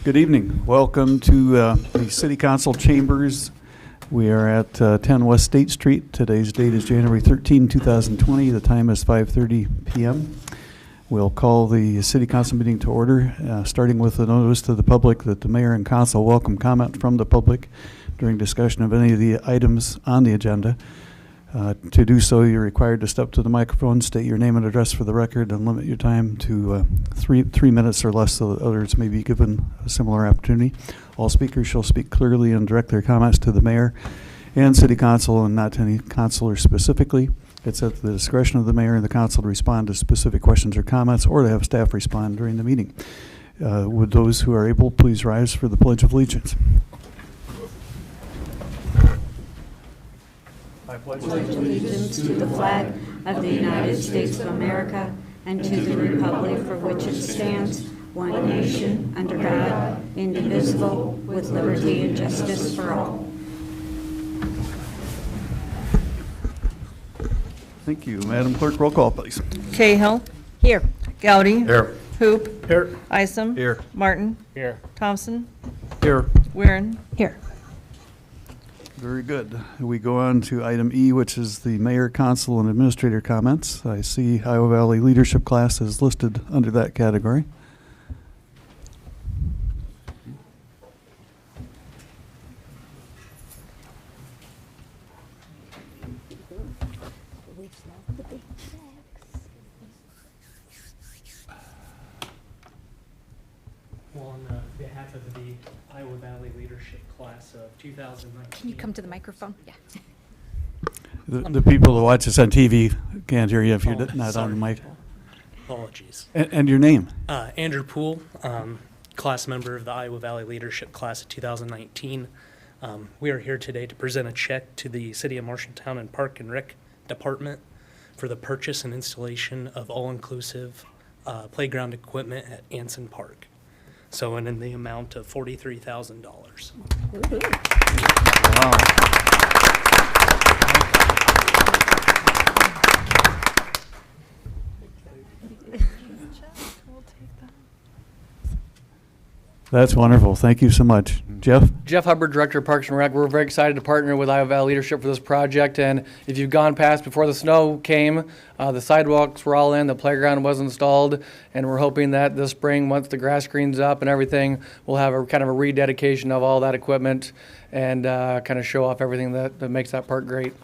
Good evening. Welcome to the City Council Chambers. We are at 10 West State Street. Today's date is January 13, 2020. The time is 5:30 p.m. We'll call the City Council meeting to order, starting with a notice to the public that the Mayor and Council welcome comment from the public during discussion of any of the items on the agenda. To do so, you're required to step to the microphone, state your name and address for the record, and limit your time to three minutes or less so that others may be given a similar opportunity. All speakers shall speak clearly and direct their comments to the Mayor and City Council and not to any councilor specifically. It's at the discretion of the Mayor and the Council to respond to specific questions or comments or to have staff respond during the meeting. Would those who are able please rise for the Pledge of Allegiance? I pledge allegiance to the flag of the United States of America and to the republic for which it stands, one nation, under God, indivisible, with liberty and justice for all. Thank you. Madam Clerk, roll call, please. Cahill. Here. Gowdy. Here. Hoop. Here. Isom. Here. Martin. Here. Thompson. Here. Weirin. Here. Very good. We go on to item E, which is the Mayor, Council, and Administrator comments. I see Iowa Valley Leadership Class is listed under that category. Well, on behalf of the Iowa Valley Leadership Class of 2019. Can you come to the microphone? Yeah. The people who watch us on TV can't hear you if you're not on the mic. Apologies. And your name? Andrew Poole, class member of the Iowa Valley Leadership Class of 2019. We are here today to present a check to the City of Marshalltown and Park and Rec Department for the purchase and installation of all-inclusive playground equipment at Anson Park. So, and in the amount of $43,000. Wow. That's wonderful. Thank you so much. Jeff? Jeff Hubbard, Director of Parks and Rec. We're very excited to partner with Iowa Valley Leadership for this project. And if you've gone past before the snow came, the sidewalks were all in, the playground was installed, and we're hoping that this spring, once the grass greens up and everything, we'll have a kind of a rededication of all that equipment and kind of show off everything that makes that park great.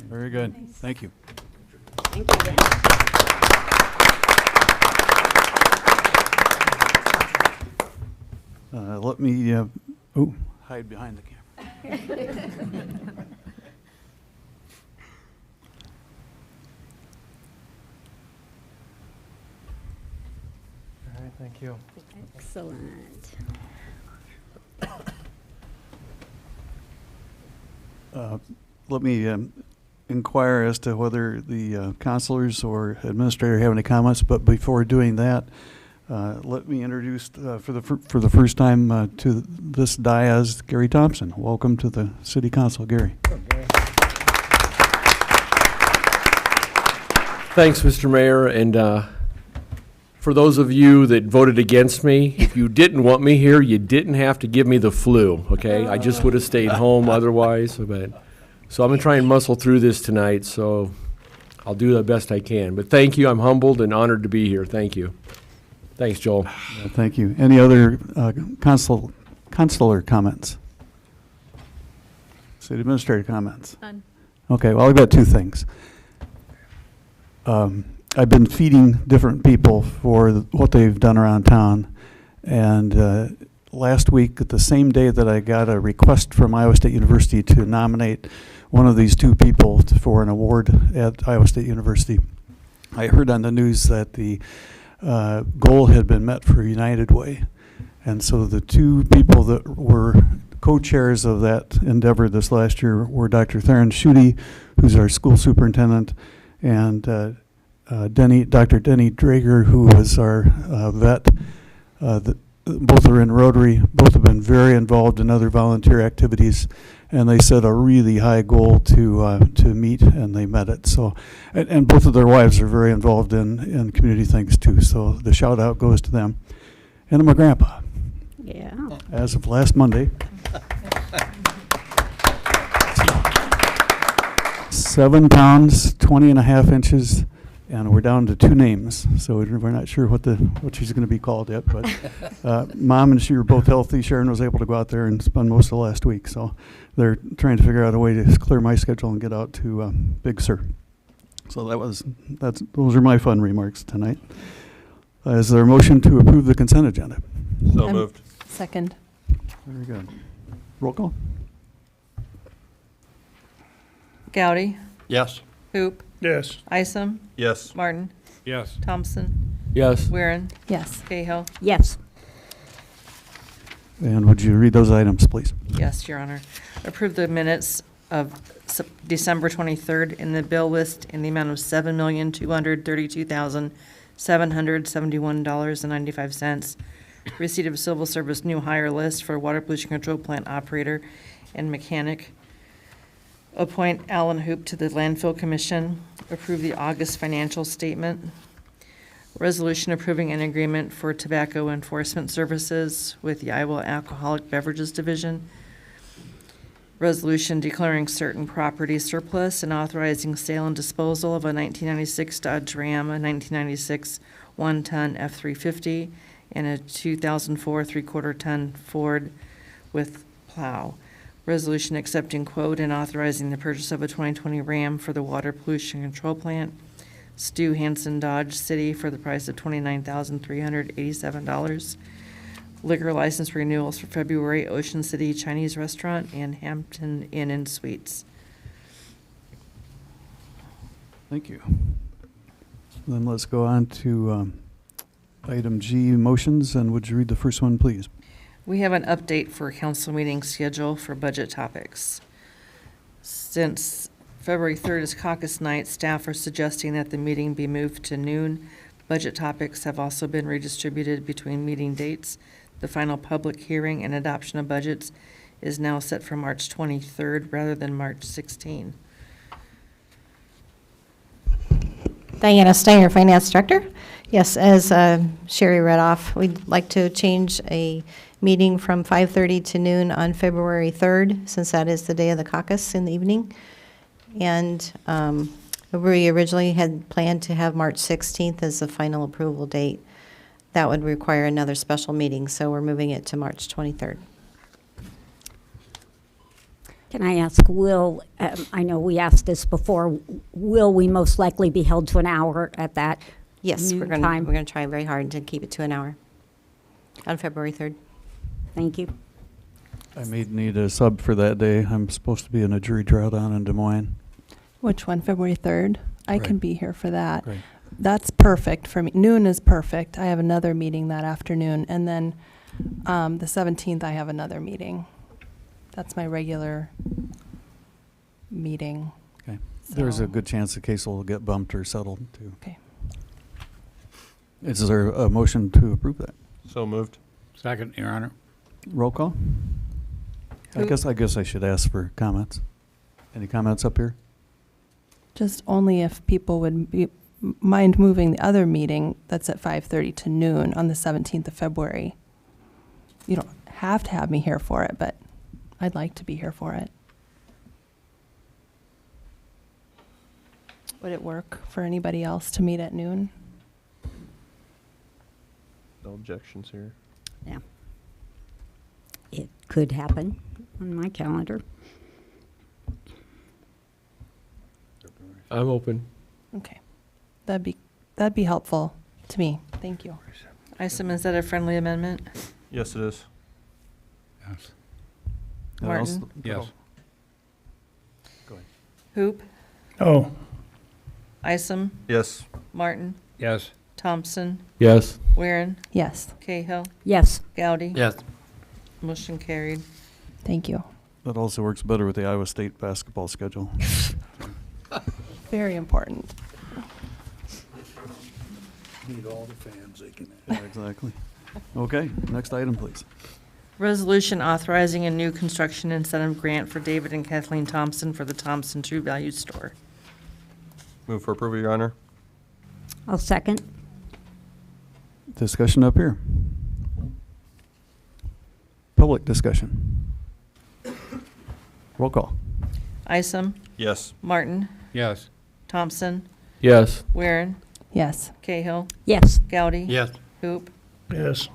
Very good. Thank you. Thank you. Let me hide behind the camera. All right, thank you. Excellent. Let me inquire as to whether the counselors or administrator have any comments, but before doing that, let me introduce for the first time to this dais Gary Thompson. Welcome to the City Council, Gary. Thanks, Mr. Mayor, and for those of you that voted against me, if you didn't want me here, you didn't have to give me the flu, okay? I just would have stayed home otherwise, so I'm going to try and muscle through this tonight, so I'll do the best I can. But thank you. I'm humbled and honored to be here. Thank you. Thanks, Joel. Thank you. Any other consular comments? City administrator comments? None. Okay, well, I've got two things. I've been feeding different people for what they've done around town, and last week, at the same day that I got a request from Iowa State University to nominate one of these two people for an award at Iowa State University, I heard on the news that the goal had been met for United Way. And so the two people that were co-chairs of that endeavor this last year were Dr. Theron Schutte, who's our school superintendent, and Dr. Denny Drager, who was our vet. both are in Rotary. Both have been very involved in other volunteer activities, and they set a really high goal to meet, and they met it. So, and both of their wives are very involved in community things too. So the shout out goes to them. And I'm a grandpa Yeah. as of last Monday. 7 pounds, 20.5 inches, and we're down to 2 names. So we're not sure what she's going to be called yet. But Mom and she were both healthy. Sharon was able to go out there and spend most of the last week. So they're trying to figure out a way to clear my schedule and get out to Big Sur. So those are my fun remarks tonight. Is there a motion to approve the consent agenda? So moved. Second. Very good. Roll call. Gowdy, Yes. Hoop, Yes. Isom, Yes. Martin, Yes. Thompson, Yes. Weirin, Yes. Cahill. Yes. And would you read those items, please? Yes, Your Honor. Approve the minutes of December 23rd in the bill list in the amount of $7,232,771.95. Receipt of civil service new hire list for water pollution control plant operator and mechanic. Appoint Alan Hoop to the Landfill Commission. Approve the August financial statement. Resolution approving an agreement for tobacco enforcement services with the Iowa Alcoholic Beverages Division. Resolution declaring certain property surplus and authorizing sale and disposal of a 1996 Dodge Ram, a 1996 one-ton F-350, and a 2004 three-quarter-ton Ford with plow. Resolution accepting quote and authorizing the purchase of a 2020 Ram for the water pollution control plant. Stu Hansen Dodge City for the price of $29,387. Liquor license renewals for February, Ocean City Chinese Restaurant and Hampton Inn and Suites. Thank you. Then let's go on to item G, motions, and would you read the first one, please? We have an update for council meeting schedule for budget topics. Since February 3rd is caucus night, staff are suggesting that the meeting be moved to noon. Budget topics have also been redistributed between meeting dates. The final public hearing and adoption of budgets is now set for March 23rd rather than March 16. Diana Steiner, Finance Director. Yes, as Sherry read off, we'd like to change a meeting from 5:30 to noon on February 3rd, since that is the day of the caucus in the evening. And we originally had planned to have March 16th as the final approval date. That would require another special meeting, so we're moving it to March 23rd. Can I ask, I know we asked this before, will we most likely be held to an hour at that? Yes, we're noon going time? to try very hard to keep it to an hour on February 3rd. Thank you. I may need a sub for that day. I'm supposed to be in a jury trial down in Des Moines. Which one? February 3rd? I can Right. be here for that. Great. That's perfect for me. Noon is perfect. I have another meeting that afternoon. And then the 17th, I have another meeting. That's my regular meeting. Okay. There's a So- good chance the case will get bumped or settled too. Okay. Is there a motion to approve that? So moved. Second, Your Honor. Roll call? I guess I should ask for comments. Any comments up here? Just only if people would mind moving the other meeting that's at 5:30 to noon on the 17th of February. You don't have to have me here for it, but I'd like to be here for it. Would it work for anybody else to meet at noon? No objections here. Yeah. It could happen on my calendar. I'm open. Okay. That'd be helpful to me. Thank you. Isom, is that a friendly amendment? Yes, it is. Yes. Martin? Yes. Go ahead. Hoop, No. Isom, Yes. Martin, Yes. Thompson, Yes. Weirin, Yes. Cahill, Yes. Gowdy. Yes. Motion carried. Thank you. That also works better with the Iowa State basketball schedule. Very important. Need all the fans they can Yeah, exactly. Okay, next item, please. Resolution authorizing a new construction incentive grant for David and Kathleen Thompson for the Thompson True Value Store. Move for approval, Your Honor. I'll second. Discussion up here. Public discussion. Roll call. Isom, Yes. Martin, Yes. Thompson, Yes. Weirin, Yes. Cahill, Yes. Gowdy. Yes. Hoop. Yes.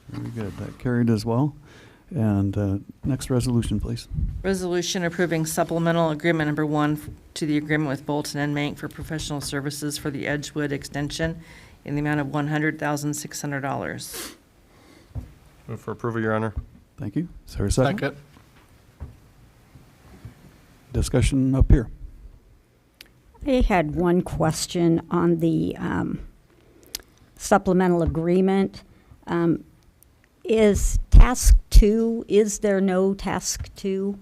Very good. That carried as well. And next resolution, please. Resolution approving supplemental agreement number 1 to the agreement with Bolton and Mank for professional services for the Edgewood extension in the amount of $100,600. Move for approval, Your Honor. Thank you. Is there a second? Discussion up here. I had one question on the supplemental agreement. Is task 2, is there no task 2?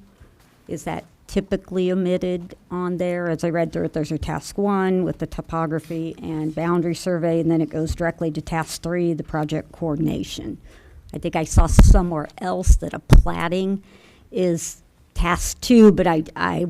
Is that typically omitted on there? As I read through it, there's a task 1 with the topography and boundary survey, and then it goes directly to task 3, the project coordination. I think I saw somewhere else that a plating is task 2, but I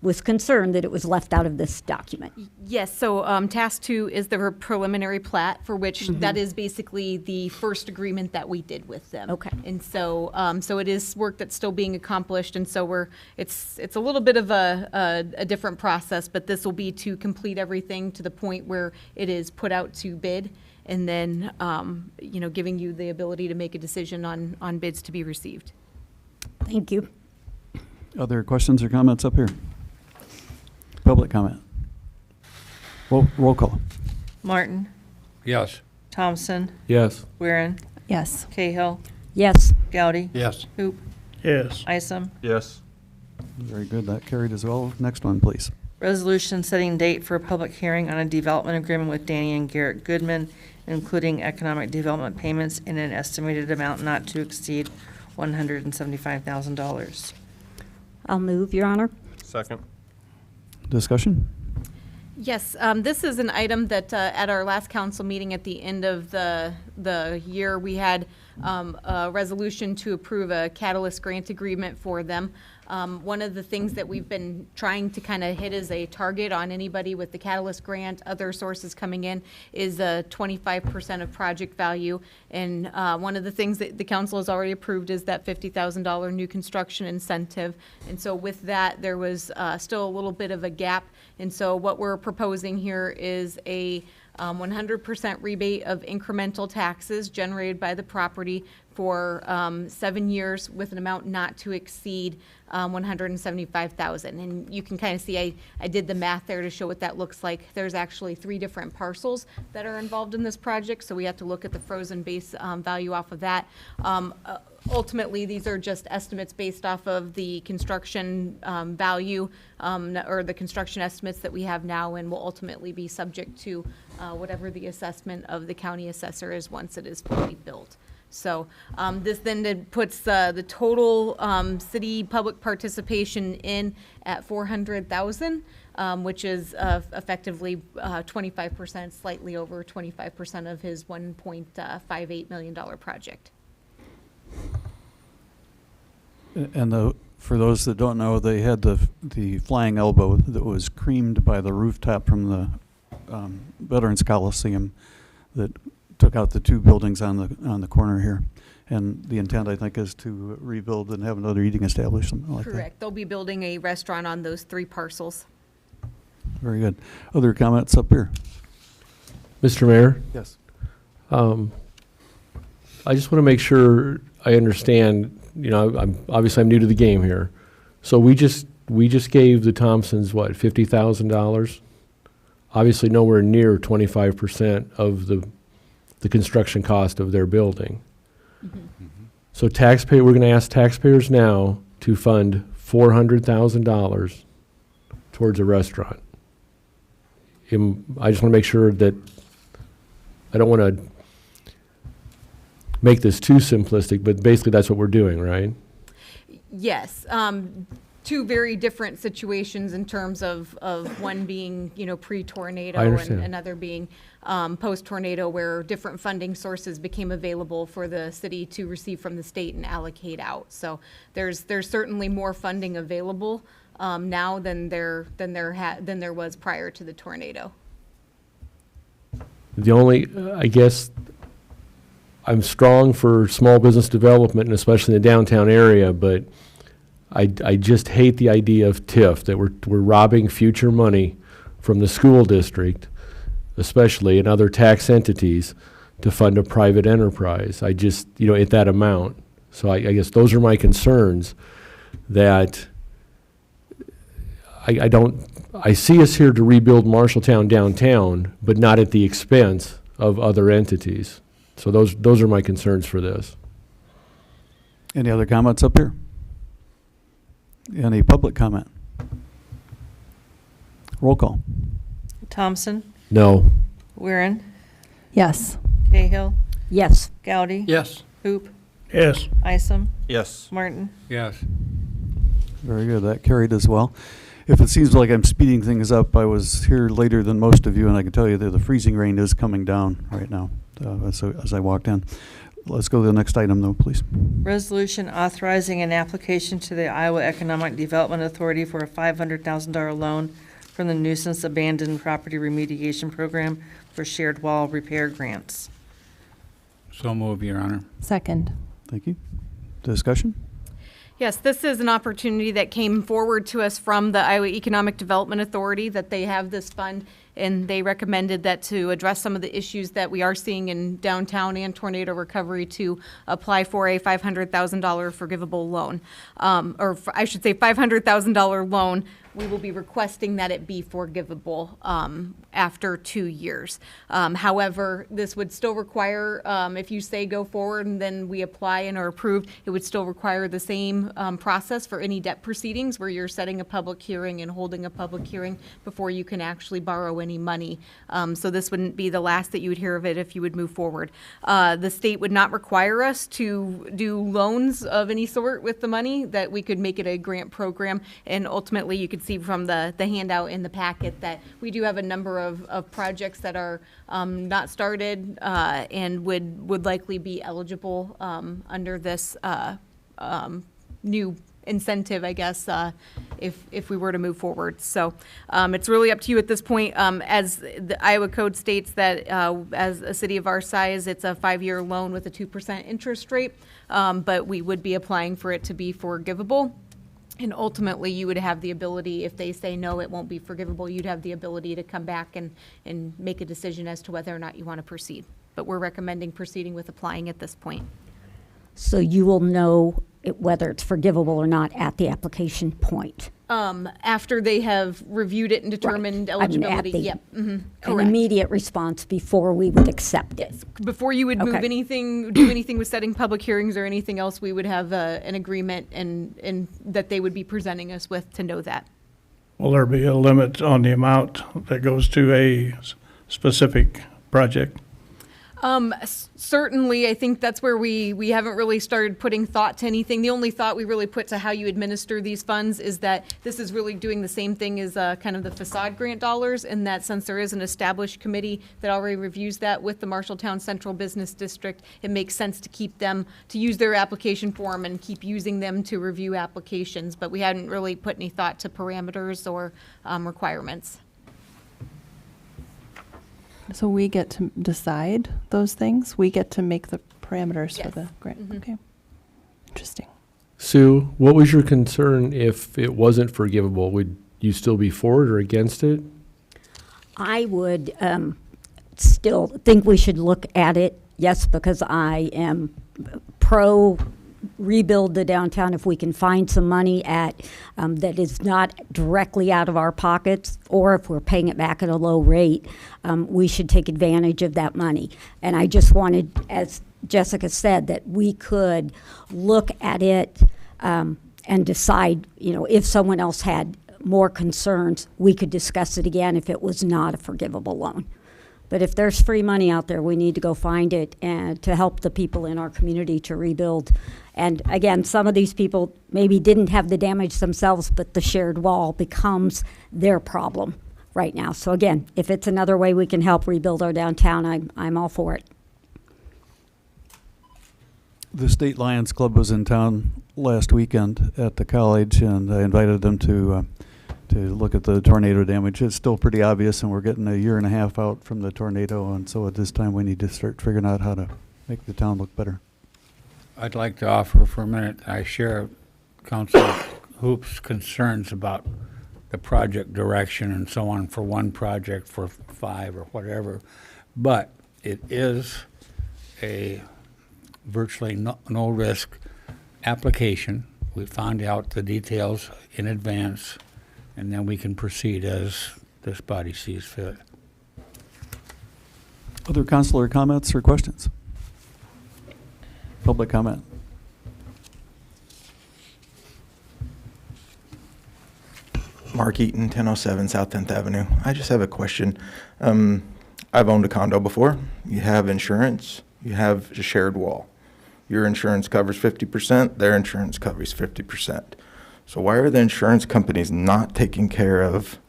was concerned that it was left out of this document. Yes, so task 2 is the preliminary plat, for which that is basically the first agreement that we did with them. Okay. And so, so it is work that's still being accomplished, and so it's a little bit of a different process, but this will be to complete everything to the point where it is put out to bid, and then, giving you the ability to make a decision on bids to be received. Thank you. Other questions or comments up here? Public comment. Roll call. Martin, Yes. Thompson, Yes. Weirin, Yes. Cahill, Yes. Gowdy. Yes. Hoop. Yes. Isom. Yes. Very good. That carried as well. Next one, please. Resolution setting date for a public hearing on a development agreement with Danny and Garrett Goodman, including economic development payments in an estimated amount not to exceed $175,000. I'll move, Your Honor. Second. Discussion? Yes, this is an item that at our last council meeting at the end of the year, we had a resolution to approve a catalyst grant agreement for them. One of the things that we've been trying to kind of hit as a target on anybody with the catalyst grant, other sources coming in, is 25% of project value. And one of the things that the council has already approved is that $50,000 new construction incentive. And so with that, there was still a little bit of a gap. And so what we're proposing here is a 100% rebate of incremental taxes generated by the property for 7 years with an amount not to exceed $175,000. And you can kind of see I did the math there to show what that looks like. There's actually 3 different parcels that are involved in this project, so we have to look at the frozen base value off of that. Ultimately, these are just estimates based off of the construction value or the construction estimates that we have now, and will ultimately be subject to whatever the assessment of the county assessor is once it is fully built. So this then puts the total city public participation in at $400,000, which is effectively 25%, slightly over 25% of his $1.58 million project. And for those that don't know, they had the flying elbow that was creamed by the rooftop from the Veterans Coliseum that took out the 2 buildings on the corner here. And the intent, I think, is to rebuild and have another eating establishment like that. Correct. They'll be building a restaurant on those 3 parcels. Very good. Other comments up here? Mr. Mayor, Yes. I just want to make sure I understand, I'm new to the game here. So we just gave the Thompsons, what, $50,000? Obviously nowhere near 25% of the construction cost of their building. So we're going to ask taxpayers now to fund $400,000 towards a restaurant. I just want to make sure that I don't want to make this too simplistic, but basically that's what we're doing, right? Yes. two very different situations in terms of one being, pre-tornado I and understand. another being post-tornado, where different funding sources became available for the city to receive from the state and allocate out. So there's certainly more funding available now than there was prior to the tornado. The only, I guess, I'm strong for small business development, and especially in the downtown area, but I just hate the idea of TIF, that we're robbing future money from the school district, especially, and other tax entities, to fund a private enterprise. I just, at that amount. So I guess those are my concerns, that I see us here to rebuild Marshalltown downtown, but not at the expense of other entities. So those are my concerns for this. Any other comments up here? Any public comment? Roll call. Thompson, No. Weirin, Yes. Cahill, Yes. Gowdy. Yes. Hoop, Yes. Isom, Yes. Martin. Yes. Very good. That carried as well. If it seems like I'm speeding things up, I was here later than most of you, and I can tell you that the freezing rain is coming down right now as I walked in. Let's go to the next item, though, please. Resolution authorizing an application to the Iowa Economic Development Authority for a $500,000 loan from the Nuisance Abandoned Property Remediation Program for shared wall repair grants. So move, Your Honor. Second. Thank you. Discussion? Yes, this is an opportunity that came forward to us from the Iowa Economic Development Authority, that they have this fund, and they recommended that to address some of the issues that we are seeing in downtown and tornado recovery, to apply for a $500,000 forgivable loan. I should say $500,000 loan. We will be requesting that it be forgivable after 2 years. However, this would still require, if you say go forward and then we apply and are approved, it would still require the same process for any debt proceedings, where you're setting a public hearing and holding a public hearing before you can actually borrow any money. So this wouldn't be the last that you would hear of it if you would move forward. The state would not require us to do loans of any sort with the money, that we could make it a grant program, and ultimately you could see from the handout in the packet that we do have a number of projects that are not started and would likely be eligible under this new incentive, I guess, if we were to move forward. So it's really up to you at this point. As the Iowa Code states that as a city of our size, it's a 5-year loan with a 2% interest rate, but we would be applying for it to be forgivable. And ultimately, you would have the ability, if they say no, it won't be forgivable, you'd have the ability to come back and make a decision as to whether or not you want to proceed. But we're recommending proceeding with applying at this point. So you will know whether it's forgivable or not at the application point. After they have reviewed it and determined eligibility. Yep, An correct. immediate response before we would accept it. Before you would move Okay. do anything with setting public hearings or anything else, we would have an agreement and that they would be presenting us with to know that. Will there be a limit on the amount that goes to a specific project? Certainly, I think that's where we haven't really started putting thought to anything. The only thought we really put to how you administer these funds is that this is really doing the same thing as kind of the facade grant dollars, and that since there is an established committee that already reviews that with the Marshalltown Central Business District, it makes sense to keep them, to use their application form and keep using them to review applications. But we hadn't really put any thought to parameters or requirements. So we get to decide those things? We get to make the parameters for Yes. the grant? Mhm. Okay. Interesting. Sue, what was your concern if it wasn't forgivable? Would you still be for it or against it? I would still think we should look at it, yes, because I am pro rebuild the downtown if we can find some money at that is not directly out of our pockets, or if we're paying it back at a low rate, we should take advantage of that money. And I just wanted, as Jessica said, that we could look at it and decide, if someone else had more concerns, we could discuss it again if it was not a forgivable loan. But if there's free money out there, we need to go find it and to help the people in our community to rebuild. And again, some of these people maybe didn't have the damage themselves, but the shared wall becomes their problem right now. So again, if it's another way we can help rebuild our downtown, I'm all for it. The State Lions Club was in town last weekend at the college, and I invited them to look at the tornado damage. It's still pretty obvious, and we're getting a year and a half out from the tornado, and so at this time we need to start figuring out how to make the town look better. I'd like to offer for a minute, I share Councilor Hoop's concerns about the project direction and so on for one project for 5 or whatever, but it is a virtually no risk application. We find out the details in advance, and then we can proceed as this body sees fit. Other councilor comments or questions? Public comment. Mark Eaton, 1007 South 10th Avenue. I just have a question. I've owned a condo before. You have insurance, you have a shared wall. Your insurance covers 50%, their insurance covers 50%. So why are the insurance companies not taking care of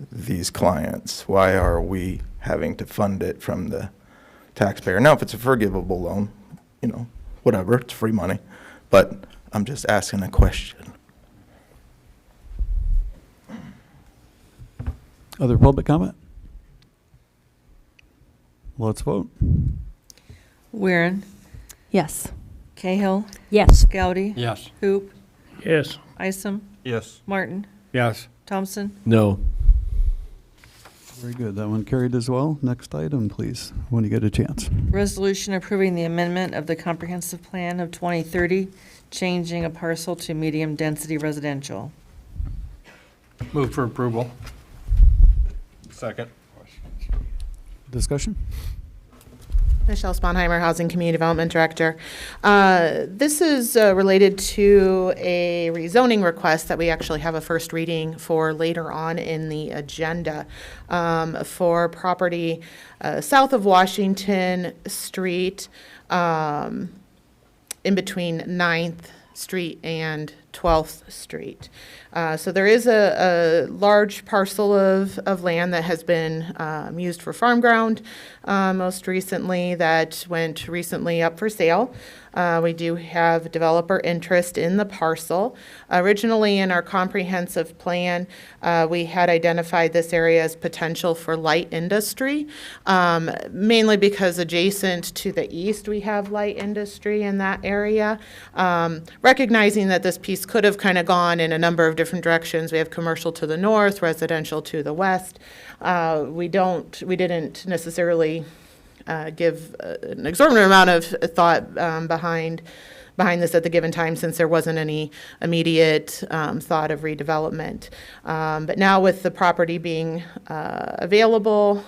these clients? Why are we having to fund it from the taxpayer? Now, if it's a forgivable loan, you know, whatever, it's free money. But I'm just asking a question. Other public comment? Let's vote. Weirin, Yes. Cahill, Yes. Gowdy, Yes. Hoop, Yes. Isom, Yes. Martin, Yes. Thompson. No. Very good. That one carried as well. Next item, please, when you get a chance. Resolution approving the amendment of the comprehensive plan of 2030, changing a parcel to medium-density residential. Move for approval. Second. Discussion? Michelle Sponheimer, Housing Community Development Director. This is related to a rezoning request that we actually have a first reading for later on in the agenda for property south of Washington Street, in between 9th Street and 12th Street. So there is a large parcel of land that has been used for farm ground most recently that went recently up for sale. We do have developer interest in the parcel. Originally in our comprehensive plan, we had identified this area as potential for light industry, mainly because adjacent to the east we have light industry in that area. Recognizing that this piece could have kind of gone in a number of different directions. We have commercial to the north, residential to the west. We didn't necessarily give an exorbitant amount of thought behind this at the given time, since there wasn't any immediate thought of redevelopment. But now with the property being available,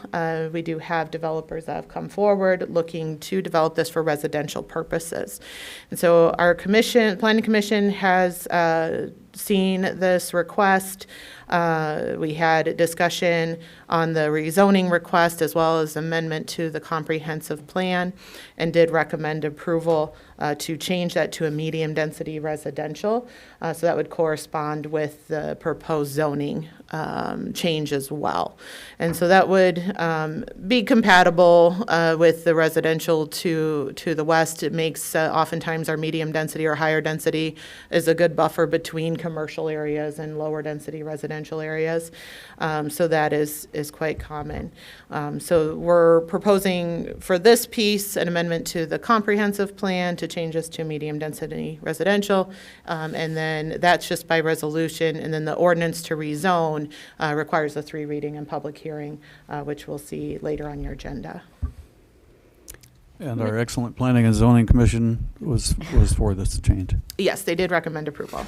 we do have developers that have come forward looking to develop this for residential purposes. And so our planning commission has seen this request. We had a discussion on the rezoning request as well as amendment to the comprehensive plan, and did recommend approval to change that to a medium density residential. So that would correspond with the proposed zoning change as well. And so that would be compatible with the residential to the west. It makes oftentimes our medium density or higher density is a good buffer between commercial areas and lower density residential areas. So that is quite common. So we're proposing for this piece an amendment to the comprehensive plan to change us to medium density residential. And then that's just by resolution. And then the ordinance to rezone requires a 3 reading and public hearing, which we'll see later on your agenda. And our excellent planning and zoning commission was for this change. Yes, they did recommend approval.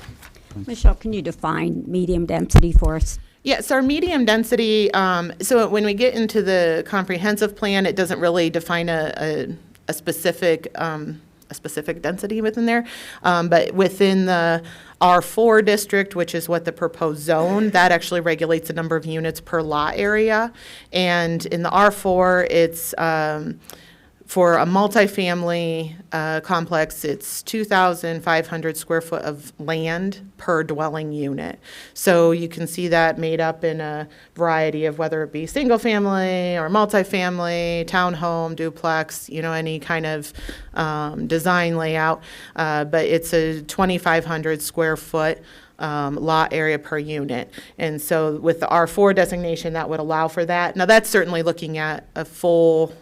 Michelle, can you define medium density for us? Yes, our medium density, so when we get into the comprehensive plan, it doesn't really define a specific a specific density within there. But within the R4 district, which is what the proposed zone, that actually regulates the number of units per lot area. And in the R4, it's for a multifamily complex, it's 2,500 square foot of land per dwelling unit. So you can see that made up in a variety of whether it be single family or multifamily, townhome, duplex, any kind of design layout. But it's a 2,500 square foot lot area per unit. And so with the R4 designation, that would allow for that. Now that's certainly looking at the full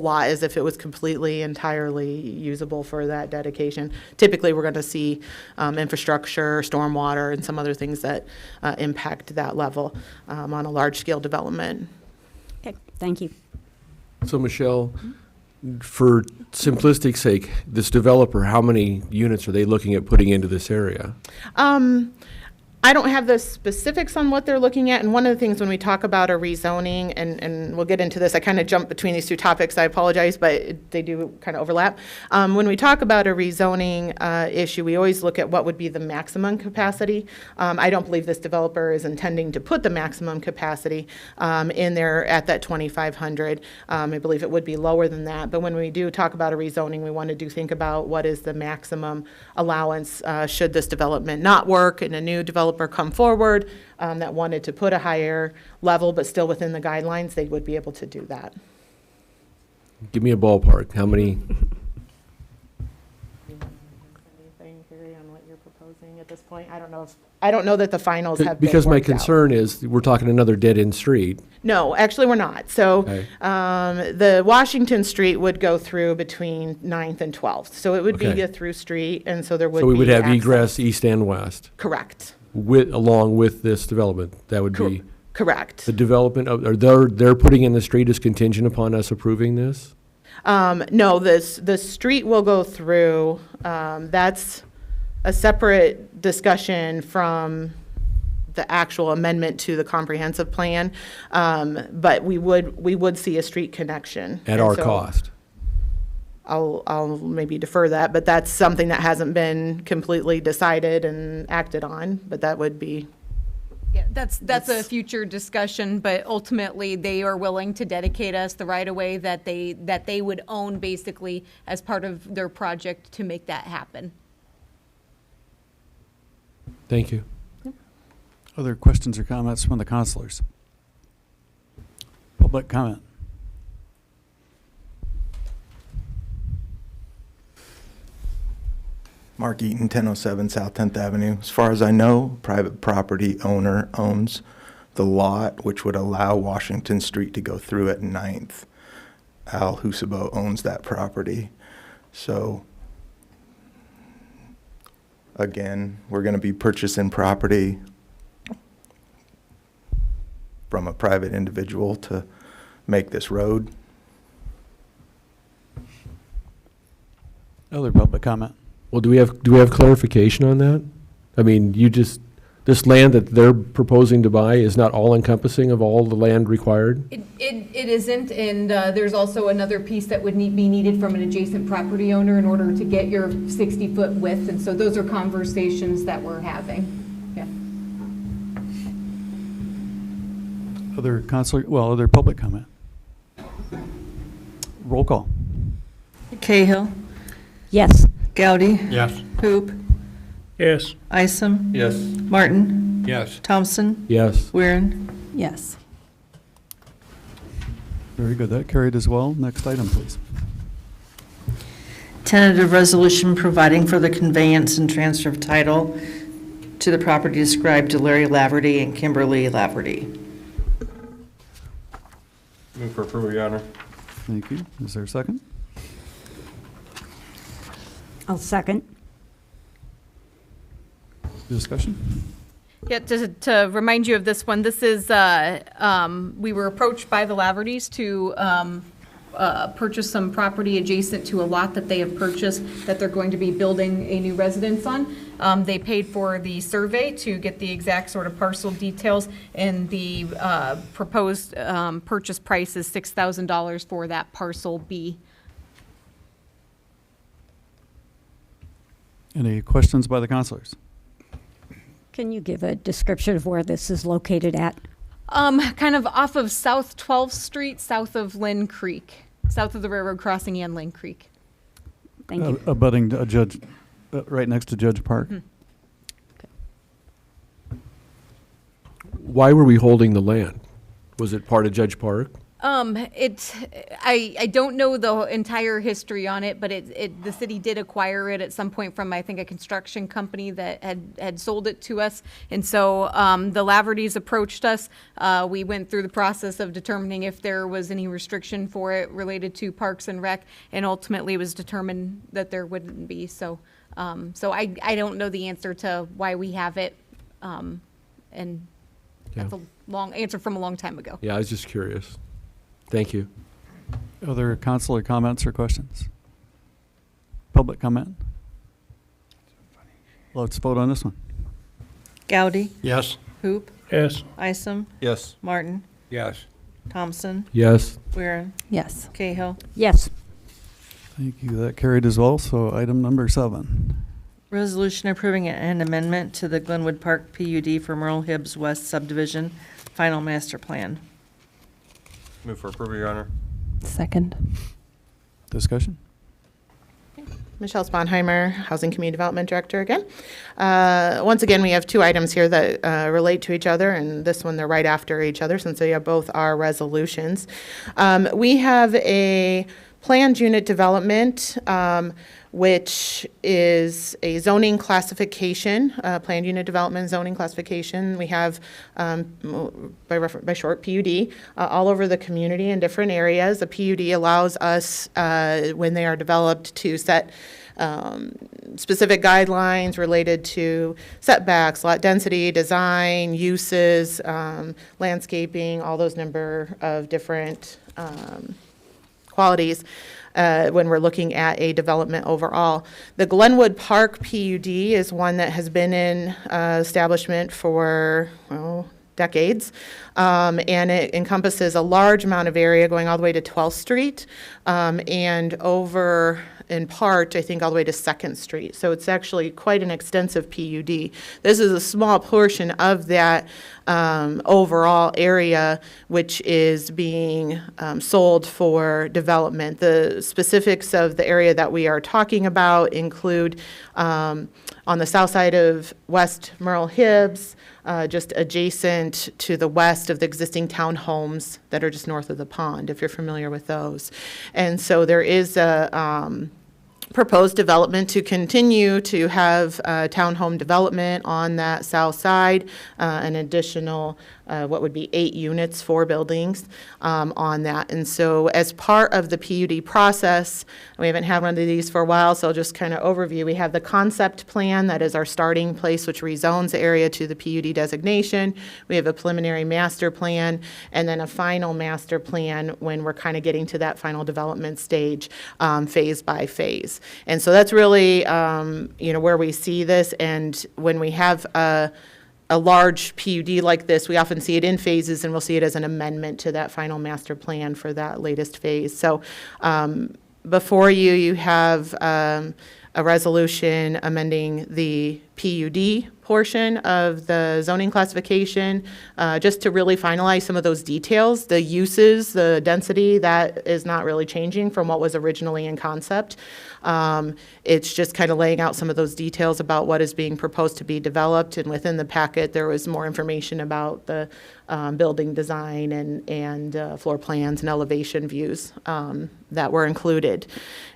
lot as if it was completely, entirely usable for that dedication. Typically, we're going to see infrastructure, stormwater, and some other things that impact that level on a large-scale development. Okay, thank you. So Michelle, for simplistic sake, this developer, how many units are they looking at putting into this area? I don't have the specifics on what they're looking at, and one of the things when we talk about a rezoning, and we'll get into this, I kind of jumped between these two topics, I apologize, but they do kind of overlap. When we talk about a rezoning issue, we always look at what would be the maximum capacity. I don't believe this developer is intending to put the maximum capacity in there at that 2,500. I believe it would be lower than that, but when we do talk about a rezoning, we want to think about what is the maximum allowance should this development not work and a new developer come forward that wanted to put a higher level but still within the guidelines, they would be able to do that. Give me a ballpark. How many? Anything, Carrie, on what you're proposing at this point? I don't know that the finals have been Because my worked out. concern is we're talking another dead-end street. No, actually, we're not. So Okay. the Washington Street would go through between 9th and 12th. So it would be Okay. a through street, and so there would be So we would have access. egress east and west, Correct. along with this development. That would be Correct. the development of, or they're putting in the street is contingent upon us approving this? No, the street will go through, that's a separate discussion from the actual amendment to the comprehensive plan. But we would see a street connection. At And our so cost? I'll maybe defer that, but that's something that hasn't been completely decided and acted on, but that would be. Yeah, that's a future discussion, but ultimately, they are willing to dedicate us the right-of-way that they would own basically as part of their project to make that happen. Thank you. Other questions or comments from the councilors? Public comment. Mark Eaton, 1007 South 10th Avenue. As far as I know, private property owner owns the lot, which would allow Washington Street to go through at 9th. Al Husabo owns that property. So, again, we're going to be purchasing property from a private individual to make this road. Other public comment. Well, do we have clarification on that? I mean, this land that they're proposing to buy is not all encompassing of all the land required? It isn't, and there's also another piece that would be needed from an adjacent property owner in order to get your 60-foot width, and so those are conversations that we're having. Yeah. Other public comment. Roll call. Cahill, Yes. Yes. Hoop, Yes. Isom, Yes. Martin, Yes. Thompson, Yes. Weirin. Yes. Very good. That carried as well. Next item, please. Tentative resolution providing for the conveyance and transfer of title to the property described to Larry Laverty and Kimberly Laverty. Move for approval, Your Honor. Thank you. Is there a second? I'll second. Discussion? Yeah, to remind you of this one, this is, we were approached by the Lavertys to purchase some property adjacent to a lot that they have purchased that they're going to be building a new residence on. They paid for the survey to get the exact sort of parcel details, and the proposed purchase price is $6,000 for that parcel B. Any questions by the councilors? Can you give a description of where this is located at? Kind of off of South 12th Street, south of Lynn Creek, south of the railroad crossing and Lynn Creek. Thank you. Abutting a Judge, right next to Judge Park. Mhm. Why were we holding the land? Was it part of Judge Park? I don't know the entire history on it, but the city did acquire it at some point from, I think, a construction company that had sold it to us. And so the Lavertys approached us. We went through the process of determining if there was any restriction for it related to Parks and Rec, and ultimately it was determined that there wouldn't be. So I don't know the answer to why we have it. And that's a long answer from a long time ago. Yeah, I was just curious. Thank you. Other councilor comments or questions? Public comment? Let's vote on this one. Gowdy, Yes. Hoop, Yes. Isom, Yes. Martin, Yes. Thompson, Yes. Weirin, Yes. Cahill. Yes. Thank you. That carried as well. So item number 7. Resolution approving an amendment to the Glenwood Park PUD for Merle Hibbs West subdivision, final master plan. Move for approval, Your Honor. Second. Discussion? Michelle Sponheimer, Housing Community Development Director again. Once again, we have two items here that relate to each other, and this one they're right after each other since they both are resolutions. We have a planned unit development, which is a zoning classification, planned unit development zoning classification. We have, by short, PUD, all over the community in different areas. The PUD allows us, when they are developed, to set specific guidelines related to setbacks, lot density, design, uses, landscaping, all those number of different qualities when we're looking at a development overall. The Glenwood Park PUD is one that has been in establishment for, decades, and it encompasses a large amount of area going all the way to 12th Street and over, in part, I think, all the way to 2nd Street. So it's actually quite an extensive PUD. This is a small portion of that overall area, which is being sold for development. The specifics of the area that we are talking about include on the south side of West Merle Hibbs, just adjacent to the west of the existing townhomes that are just north of the pond, if you're familiar with those. And so there is a proposed development to continue to have townhome development on that south side, an additional what would be 8 units, 4 buildings on that. And so as part of the PUD process, we haven't had one of these for a while, so I'll just kind of overview. We have the concept plan, that is our starting place, which rezones the area to the PUD designation. We have a preliminary master plan, and then a final master plan when we're kind of getting to that final development stage, phase by phase. And so that's really, where we see this. And when we have a large PUD like this, we often see it in phases, and we'll see it as an amendment to that final master plan for that latest phase. So before you have a resolution amending the PUD portion of the zoning classification, just to really finalize some of those details. The uses, the density, that is not really changing from what was originally in concept. It's just kind of laying out some of those details about what is being proposed to be developed, and within the packet there was more information about the building design and floor plans and elevation views that were included.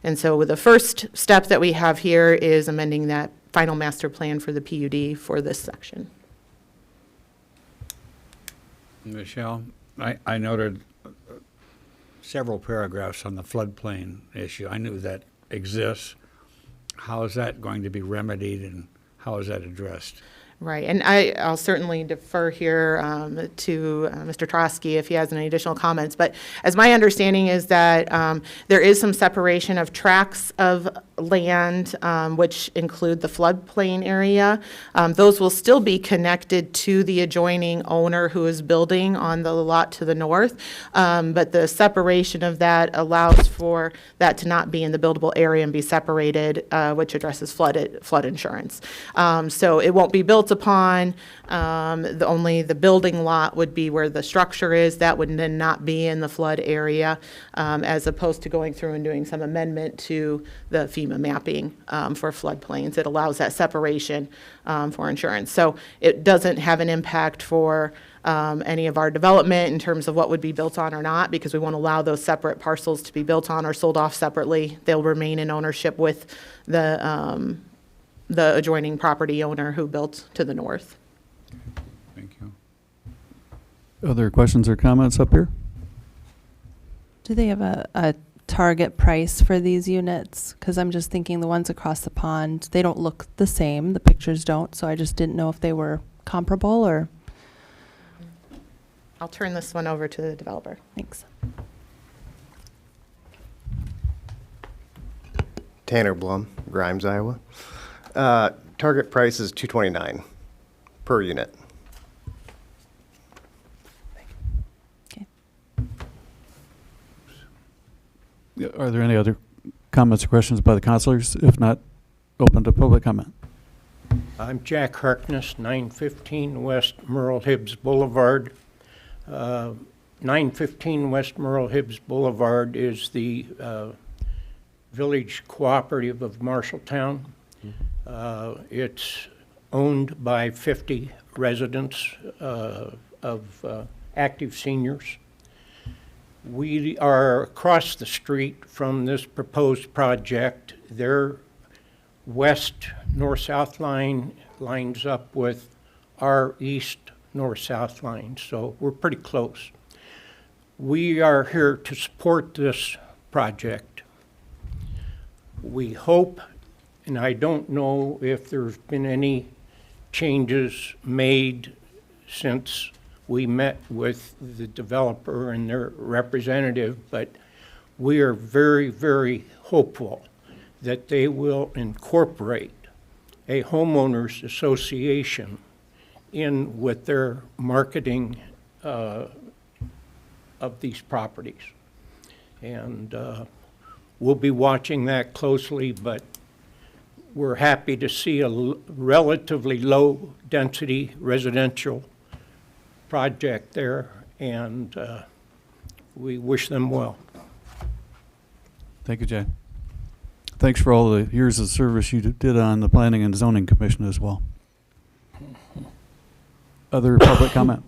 And so the first step that we have here is amending that final master plan for the PUD for this section. Michelle, I noted several paragraphs on the floodplain issue. I knew that exists. How is that going to be remedied, and how is that addressed? Right, and I'll certainly defer here to Mr. Trotsky if he has any additional comments. But as my understanding is that there is some separation of tracts of land, which include the floodplain area. Those will still be connected to the adjoining owner who is building on the lot to the north. But the separation of that allows for that to not be in the buildable area and be separated, which addresses flood insurance. So it won't be built upon. Only the building lot would be where the structure is. That would then not be in the flood area, as opposed to going through and doing some amendment to the FEMA mapping for floodplains. It allows that separation for insurance. So it doesn't have an impact for any of our development in terms of what would be built on or not, because we won't allow those separate parcels to be built on or sold off separately. They'll remain in ownership with the adjoining property owner who built to the north. Thank you. Other questions or comments up here? Do they have a target price for these units? Because I'm just thinking the ones across the pond, they don't look the same. The pictures don't. So I just didn't know if they were comparable or. I'll turn this one over to the developer. Thanks. Tanner Blum, Grimes, Iowa. Target price is $229 per unit. Okay. Are there any other comments or questions by the councilors? If not, open to public comment. I'm Jack Harkness, 915 West Merle Hibbs Boulevard. 915 West Merle Hibbs Boulevard is the village cooperative of Marshalltown. It's owned by 50 residents of active seniors. We are across the street from this proposed project. Their west north-south line lines up with our east north-south line, so we're pretty close. We are here to support this project. We hope, and I don't know if there's been any changes made since we met with the developer and their representative, but we are very, very hopeful that they will incorporate a homeowners association in with their marketing of these properties. And we'll be watching that closely, but we're happy to see a relatively low density residential project there, and we wish them well. Thank you, Jay. Thanks for all the years of service you did on the Planning and Zoning Commission as well. Other public comment?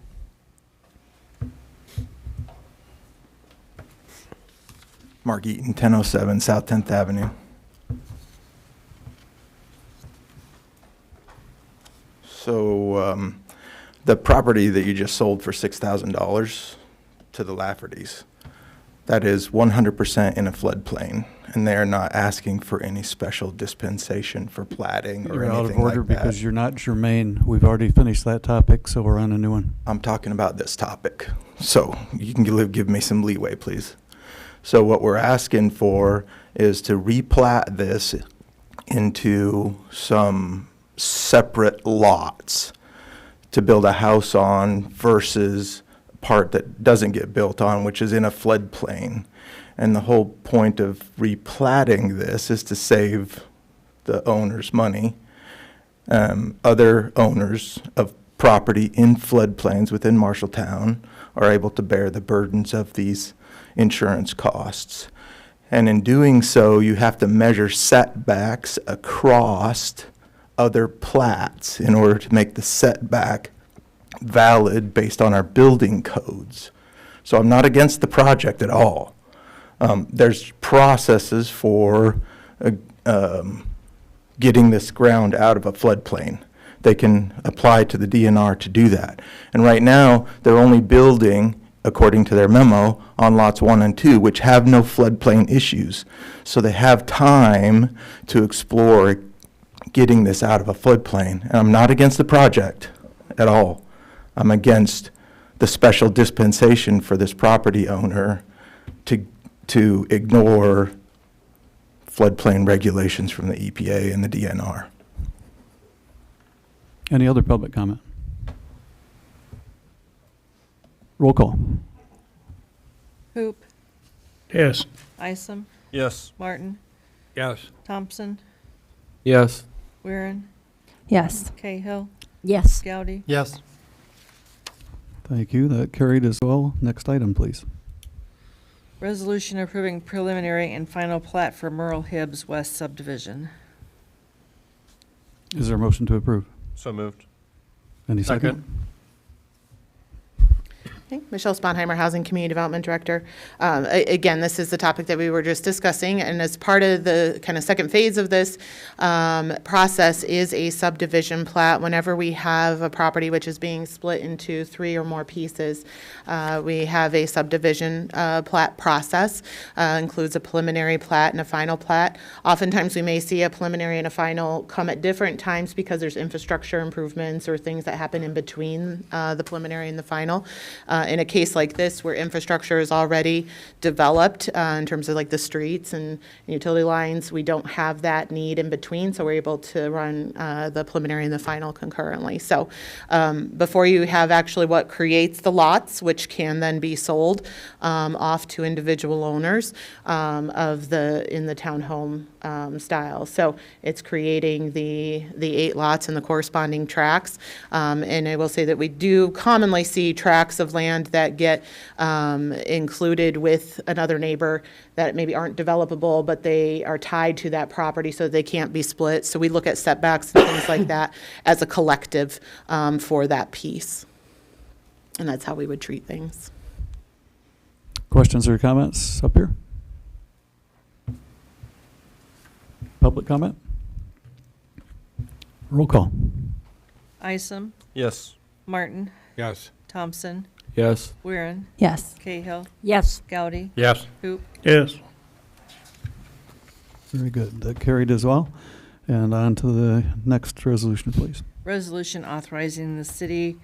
Mark Eaton, 1007 South 10th Avenue. So the property that you just sold for $6,000 to the Laffertys, that is 100% in a floodplain, and they are not asking for any special dispensation for platting or You're anything out of order like that. because you're not germane. We've already finished that topic, so we're on a new one. I'm talking about this topic, so you can give me some leeway, please. So what we're asking for is to replat this into some separate lots to build a house on versus part that doesn't get built on, which is in a floodplain. And the whole point of replatting this is to save the owners money. Other owners of property in floodplains within Marshalltown are able to bear the burdens of these insurance costs. And in doing so, you have to measure setbacks across other plats in order to make the setback valid based on our building codes. So I'm not against the project at all. There's processes for getting this ground out of a floodplain. They can apply to the DNR to do that. And right now, they're only building, according to their memo, on lots 1 and 2, which have no floodplain issues. So they have time to explore getting this out of a floodplain. And I'm not against the project at all. I'm against the special dispensation for this property owner to ignore floodplain regulations from the EPA and the DNR. Any other public comment? Roll call. Hoop, Yes. Isom, Yes. Martin, Yes. Thompson, Yes. Weirin, Yes. Cahill, Yes. Gowdy. Yes. Thank you. That carried as well. Next item, please. Resolution approving preliminary and final plat for Merle Hibbs West subdivision. Is there a motion to approve? So moved. Any second? Okay, Michelle Sponheimer, Housing Community Development Director. Again, this is the topic that we were just discussing, and as part of the kind of second phase of this process is a subdivision plat. Whenever we have a property which is being split into 3 or more pieces, we have a subdivision plat process. Includes a preliminary plat and a final plat. Oftentimes, we may see a preliminary and a final come at different times because there's infrastructure improvements or things that happen in between the preliminary and the final. In a case like this, where infrastructure is already developed in terms of like the streets and utility lines, we don't have that need in between, so we're able to run the preliminary and the final concurrently. So before you have actually what creates the lots, which can then be sold off to individual owners in the townhome style. So it's creating the 8 lots and the corresponding tracts. And I will say that we do commonly see tracts of land that get included with another neighbor that maybe aren't developable, but they are tied to that property so they can't be split. So we look at setbacks and things like that as a collective for that piece. And that's how we would treat things. Questions or comments up here? Public comment? Roll call. Isom, Yes. Martin, Yes. Thompson, Yes. Weirin, Yes. Cahill, Yes. Gowdy, Yes. Hoop. Yes. Very good. That carried as well. And on to the next resolution, please. Resolution authorizing the city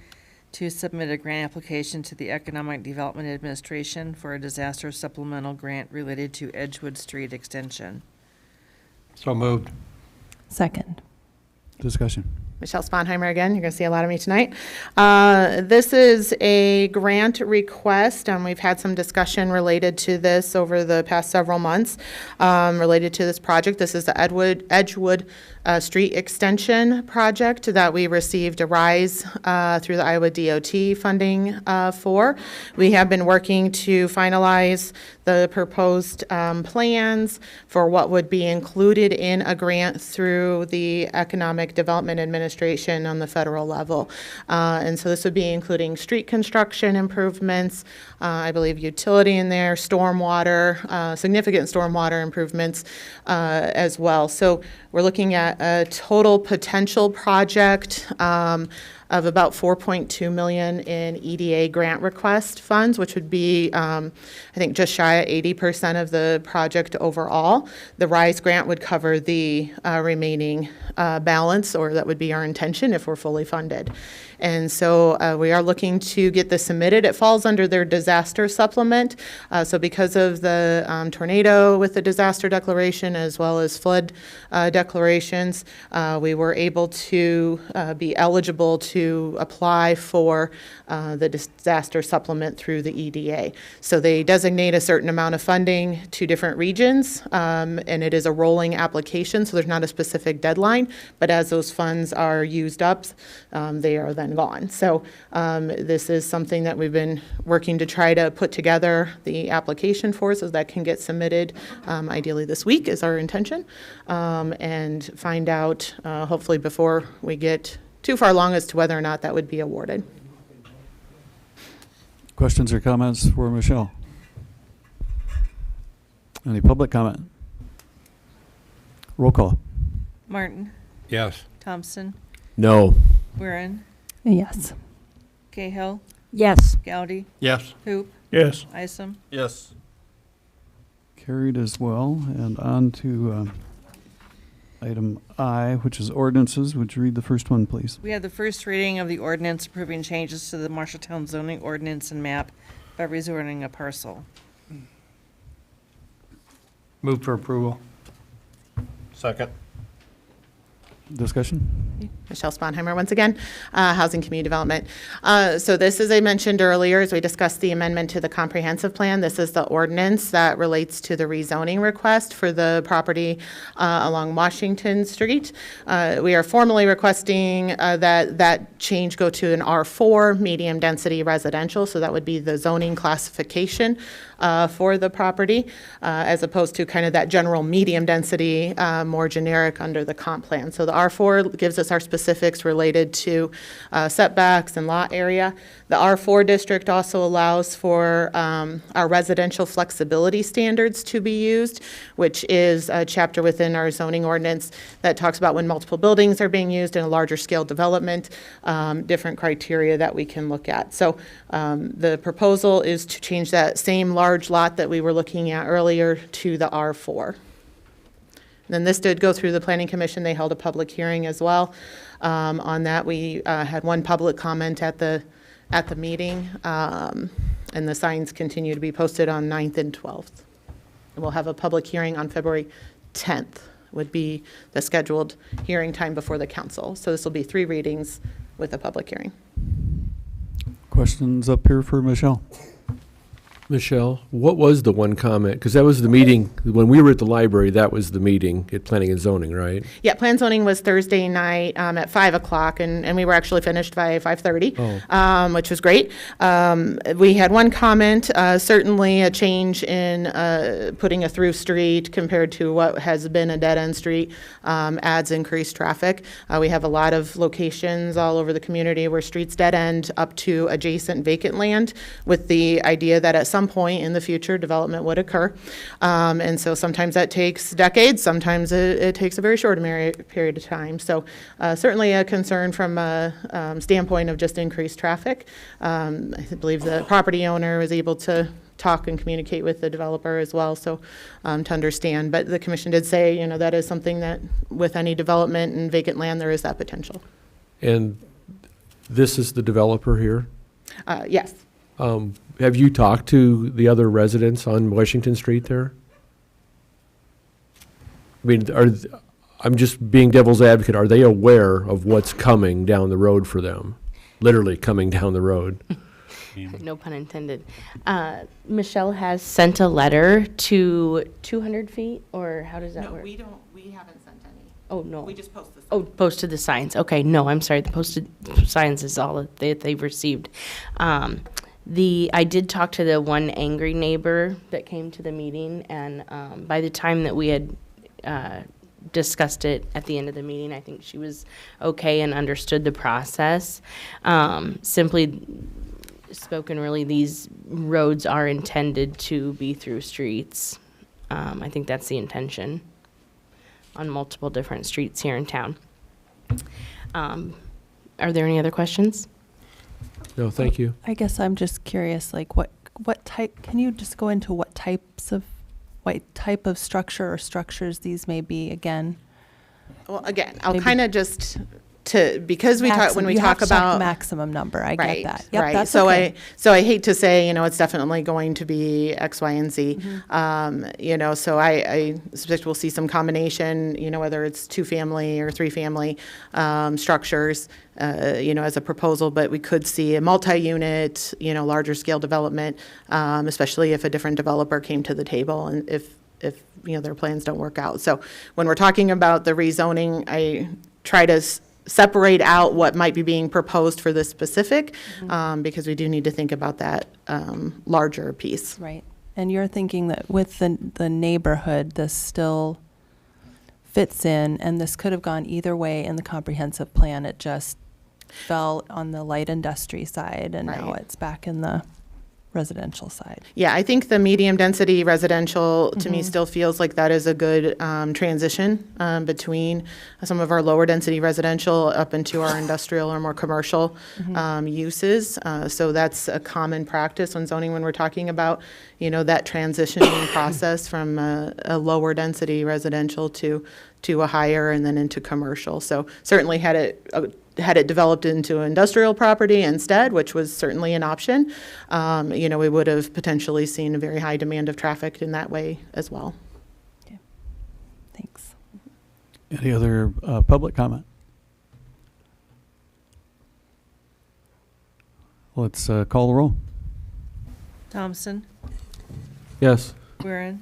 to submit a grant application to the Economic Development Administration for a disaster supplemental grant related to Edgewood Street Extension. So moved. Second. Discussion. Michelle Sponheimer again. You're going to see a lot of me tonight. This is a grant request. We've had some discussion related to this over the past several months related to this project. This is the Edgewood Street Extension project that we received a rise through the Iowa DOT funding for. We have been working to finalize the proposed plans for what would be included in a grant through the Economic Development Administration on the federal level. And so this would be including street construction improvements, I believe utility in there, stormwater, significant stormwater improvements as well. So we're looking at a total potential project of about $4.2 million in EDA grant request funds, which would be, I think, just shy of 80% of the project overall. The RISE grant would cover the remaining balance, or that would be our intention if we're fully funded. And so we are looking to get this submitted. It falls under their disaster supplement. So because of the tornado with the disaster declaration as well as flood declarations, we were able to be eligible to apply for the disaster supplement through the EDA. So they designate a certain amount of funding to different regions, and it is a rolling application, so there's not a specific deadline, but as those funds are used up, they are then gone. So this is something that we've been working to try to put together the application for so that can get submitted ideally this week is our intention, and find out hopefully before we get too far along as to whether or not that would be awarded. Questions or comments for Michelle? Any public comment? Roll call. Martin, Yes. Thompson, No. Weirin, Yes. Cahill, Yes. Gowdy, Yes. Hoop, Yes. Isom. Yes. Carried as well. And on to item I, which is ordinances. Would you read the first one, please? We have the first reading of the ordinance approving changes to the Marshalltown zoning ordinance and map by rezoning a parcel. Move for approval. Second. Discussion? Michelle Sponheimer once again, Housing Community Development. So this, as I mentioned earlier, as we discussed the amendment to the comprehensive plan, this is the ordinance that relates to the rezoning request for the property along Washington Street. We are formally requesting that change go to an R4 medium density residential, so that would be the zoning classification for the property, as opposed to kind of that general medium density, more generic under the comp plan. So the R4 gives us our specifics related to setbacks and lot area. The R4 district also allows for our residential flexibility standards to be used, which is a chapter within our zoning ordinance that talks about when multiple buildings are being used in a larger scale development, different criteria that we can look at. So the proposal is to change that same large lot that we were looking at earlier to the R4. Then this did go through the Planning Commission. They held a public hearing as well. On that, we had one public comment at the meeting, and the signs continue to be posted on 9th and 12th. And we'll have a public hearing on February 10th, would be the scheduled hearing time before the council. So this will be 3 readings with a public hearing. Questions up here for Michelle? Michelle, what was the one comment? Because that was the meeting, when we were at the library, that was the meeting at Planning and Zoning, right? Yeah, plan zoning was Thursday night at 5 o'clock, and we were actually finished by 5:30, which was great. We had one comment, certainly a change in putting a through street compared to what has been a dead-end street adds increased traffic. We have a lot of locations all over the community where streets dead-end up to adjacent vacant land, with the idea that at some point in the future, development would occur. And so sometimes that takes decades, sometimes it takes a very short period of time. So certainly a concern from a standpoint of just increased traffic. I believe the property owner was able to talk and communicate with the developer as well, so to understand. But the commission did say, you know, that is something that with any development and vacant land, there is that potential. And this is the developer here? Yes. Have you talked to the other residents on Washington Street there? I mean, I'm just being devil's advocate. Are they aware of what's coming down the road for them? Literally coming down the road. No pun intended. Michelle has sent a letter to 200 feet, or how does that work? We haven't sent any. Oh, no. We just posted. Oh, posted the signs. Okay, no, I'm sorry. The posted signs is all that they've received. I did talk to the one angry neighbor that came to the meeting, and by the time that we had discussed it at the end of the meeting, I think she was okay and understood the process. Simply spoken, really, these roads are intended to be through streets. I think that's the intention on multiple different streets here in town. Are there any other questions? No, thank you. I guess I'm just curious, like what type, can you just go into what type of structure or structures these may be again? Well, again, I'll Maybe- kind of just because we talk when we You have talk to talk about maximum number, I right, get that. Yep, right. that's so okay. I hate to say, you know, it's definitely going to be X, Y, and Z. You know, so I suspect we'll see some combination, you know, whether it's 2-family or 3-family structures, you know, as a proposal, but we could see a multi-unit, you know, larger scale development, especially if a different developer came to the table and if you know, their plans don't work out. So when we're talking about the rezoning, I try to separate out what might be being proposed for this specific, because we do need to think about that larger piece. Right. And you're thinking that with the neighborhood, this still fits in, and this could have gone either way in the comprehensive plan. It just fell on the light industry side, and now Right. it's back in the residential side. Yeah, I think the medium density residential to me still feels like that is a good transition between some of our lower density residential up into our industrial or more commercial uses. So that's a common practice when zoning, when we're talking about, you know, that transitioning process from a lower density residential to a higher and then into commercial. So certainly had it developed into industrial property instead, which was certainly an option, you know, we would have potentially seen a very high demand of traffic in that way as well. Thanks. Any other public comment? Let's call the roll. Thompson, Yes. Weirin,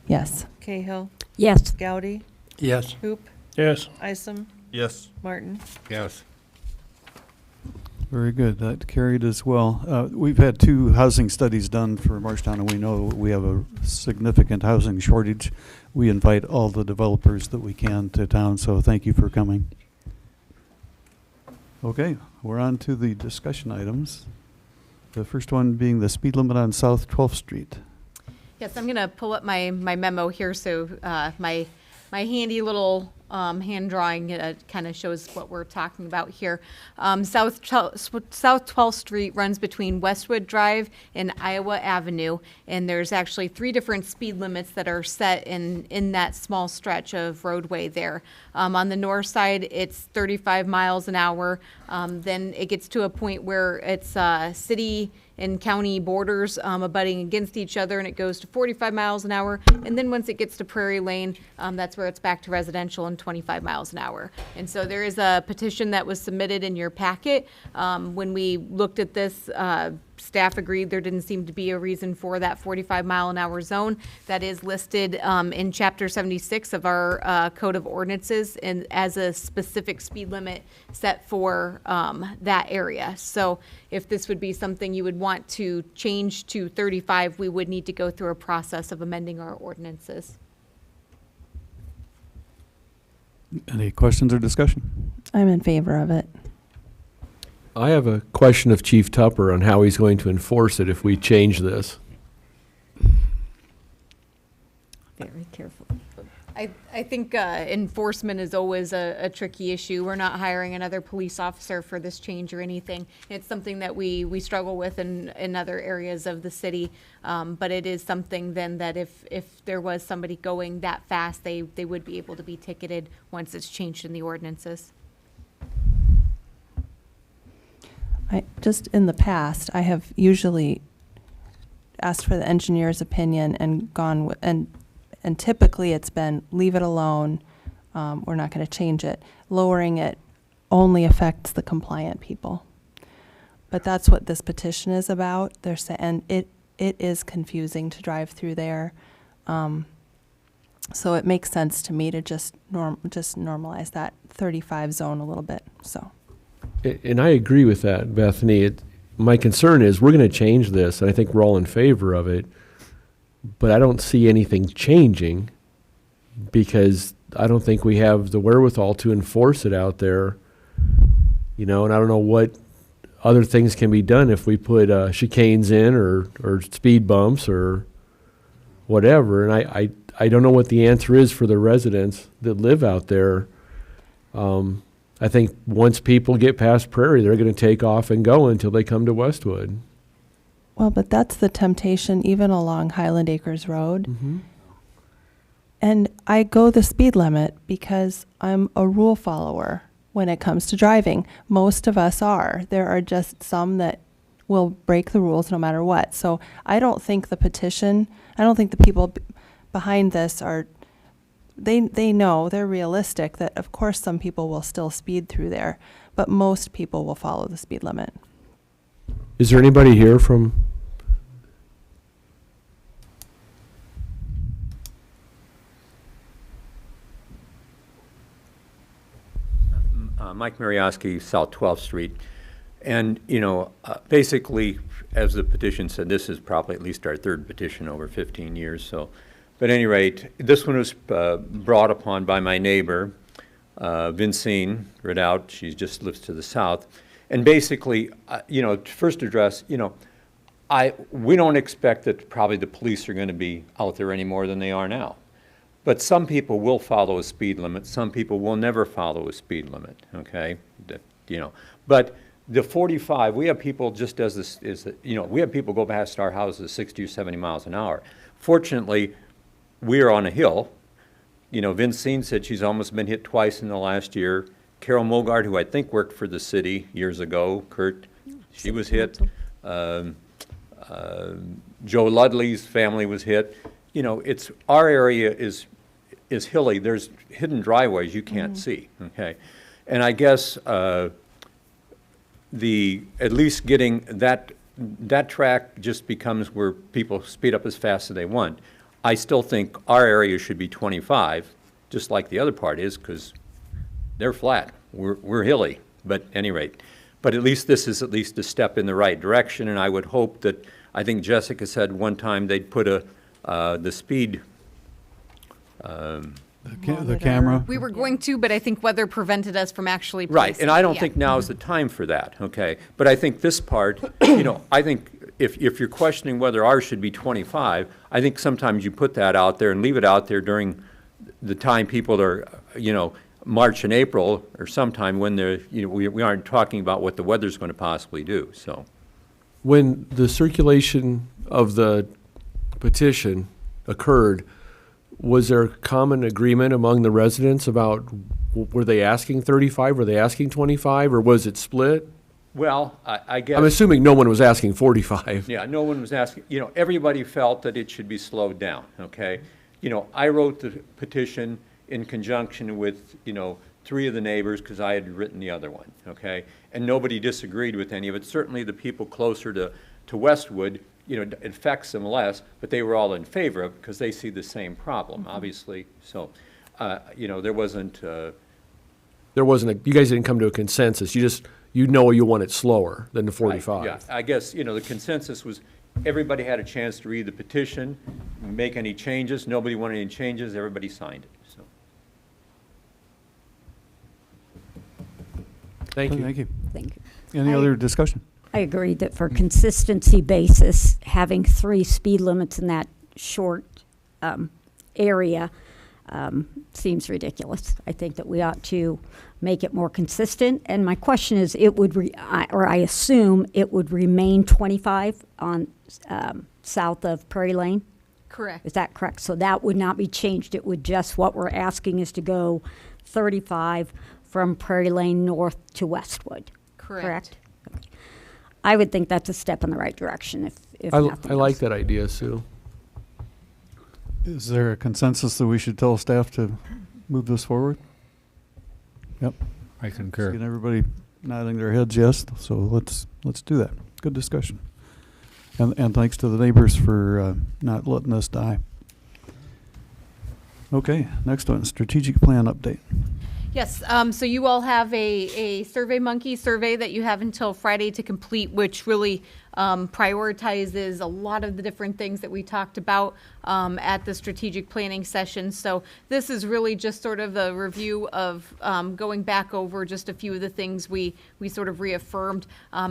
Yes. Cahill, Yes. Gowdy, Yes. Hoop, Yes. Isom, Yes. Martin. Yes. Very good. That carried as well. We've had 2 housing studies done for Marshalltown, and we know we have a significant housing shortage. We invite all the developers that we can to town, so thank you for coming. Okay, we're on to the discussion items. The first one being the speed limit on South 12th Street. Yes, I'm going to pull up my memo here, so my handy little hand drawing kind of shows what we're talking about here. South 12th Street runs between Westwood Drive and Iowa Avenue, and there's actually 3 different speed limits that are set in that small stretch of roadway there. On the north side, it's 35 miles an hour. Then it gets to a point where it's city and county borders abutting against each other, and it goes to 45 miles an hour. And then once it gets to Prairie Lane, that's where it's back to residential and 25 miles an hour. And so there is a petition that was submitted in your packet. When we looked at this, staff agreed there didn't seem to be a reason for that 45-mile-an-hour zone that is listed in Chapter 76 of our Code of Ordinances and as a specific speed limit set for that area. So if this would be something you would want to change to 35, we would need to go through a process of amending our ordinances. Any questions or discussion? I'm in favor of it. I have a question of Chief Tupper on how he's going to enforce it if we change this. Very careful. I think enforcement is always a tricky issue. We're not hiring another police officer for this change or anything. It's something that we struggle with in other areas of the city. But it is something then that if there was somebody going that fast, they would be able to be ticketed once it's changed in the ordinances. Just in the past, I have usually asked for the engineer's opinion and gone and typically it's been leave it alone. We're not going to change it. Lowering it only affects the compliant people. But that's what this petition is about. They're saying, and it is confusing to drive through there. So it makes sense to me to just normalize that 35 zone a little bit. So. And I agree with that, Bethany. My concern is we're going to change this, and I think we're all in favor of it, but I don't see anything changing because I don't think we have the wherewithal to enforce it out there, and I don't know what other things can be done if we put chicanes in or speed bumps or whatever, and I don't know what the answer is for the residents that live out there. I think once people get past Prairie, they're going to take off and go until they come to Westwood. Well, but that's the temptation even along Highland Acres Road. Mm-hmm. And I go the speed limit because I'm a rule follower when it comes to driving. Most of us are. There are just some that will break the rules no matter what. So I don't think the people behind this are, they know, they're realistic that of course some people will still speed through there, but most people will follow the speed limit. Is there anybody here from? Mike Marioski, South 12th Street. And, basically, as the petition said, this is probably at least our 3rd petition over 15 years. So, but at any rate, this one was brought upon by my neighbor, Vincine Ridout. She just lives to the south. And basically, first address, we don't expect that probably the police are going to be out there any more than they are now. But some people will follow a speed limit. Some people will never follow a speed limit, okay? But the 45, we have people just as this, we have people go past our houses 60 or 70 miles an hour. Fortunately, we are on a hill. Vincine said she's almost been hit twice in the last year. Carol Mogard, who I think worked for the city years ago, Kurt, she was hit. Joe Ludley's family was hit. Our area is is hilly. There's hidden driveways you can't see, okay? And I guess at least getting that track just becomes where people speed up as fast as they want. I still think our area should be 25, just like the other part is, because they're flat. We're hilly, but at any rate. But at least this is at least a step in the right direction, and I would hope that, I think Jessica said one time they'd put the speed The camera. We were going to, but I think weather prevented us from actually right, placing and I it. don't Yeah. think now is the time for that, okay? But I think this part, I think if you're questioning whether ours should be 25, I think sometimes you put that out there and leave it out there during the time people are, March and April, or sometime when they're, we aren't talking about what the weather's going to possibly do, so. When the circulation of the petition occurred, was there common agreement among the residents about, were they asking 35, were they asking 25, or was it split? Well, I guess. I'm assuming no one was asking 45. Yeah, no one was asking, everybody felt that it should be slowed down, okay? I wrote the petition in conjunction with, 3 of the neighbors, because I had written the other one, okay? And nobody disagreed with any of it. Certainly the people closer to Westwood, it affects them less, but they were all in favor of it because they see the same problem, obviously. So, there wasn't. You guys didn't come to a consensus. You want it slower than the 45. Yeah, I guess, the consensus was everybody had a chance to read the petition, make any changes. Nobody wanted any changes. Everybody signed it, so. Thank you. Thank you. Thank you. Any other discussion? I agree that for consistency basis, having 3 speed limits in that short area seems ridiculous. I think that we ought to make it more consistent. And my question is, I assume it would remain 25 on south of Prairie Lane? Correct. Is that correct? So that would not be changed. It would just, what we're asking is to go 35 from Prairie Lane north to Westwood. Correct. Okay. I would think that's a step in the right direction if I nothing like else. that idea, Sue. Is there a consensus that we should tell staff to move this forward? Yep. I concur. Seeing everybody nodding their heads yes, so let's do that. Good discussion. And thanks to the neighbors for not letting us die. Okay, next one, strategic plan update. Yes, so you all have a Survey Monkey survey that you have until Friday to complete, which really prioritizes a lot of the different things that we talked about at the strategic planning session. So this is really just sort of a review of going back over just a few of the things we sort of reaffirmed,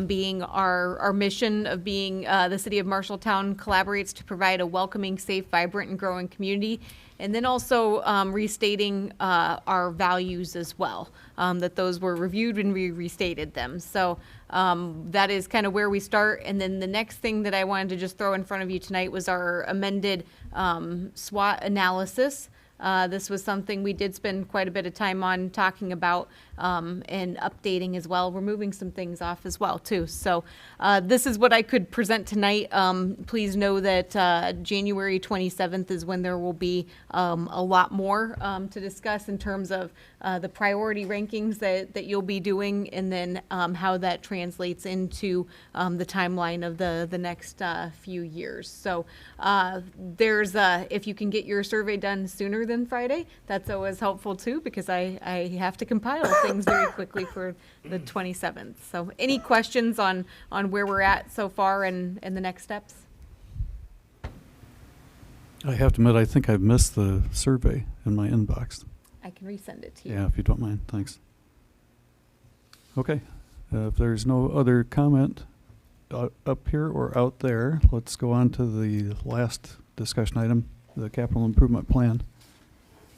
being our mission of being the city of Marshalltown collaborates to provide a welcoming, safe, vibrant, and growing community. And then also restating our values as well, that those were reviewed and we restated them. So that is kind of where we start. And then the next thing that I wanted to just throw in front of you tonight was our amended SWOT analysis. This was something we did spend quite a bit of time on talking about and updating as well. We're moving some things off as well, too. So this is what I could present tonight. Please know that January 27th is when there will be a lot more to discuss in terms of the priority rankings that you'll be doing, and then how that translates into the timeline of the next few years. So there's if you can get your survey done sooner than Friday, that's always helpful too, because I have to compile things very quickly for the 27th. So any questions on where we're at so far and the next steps? I have to admit, I think I've missed the survey in my inbox. I can resend it to you. Yeah, if you don't mind, thanks. Okay, if there's no other comment up here or out there, let's go on to the last discussion item, the capital improvement plan.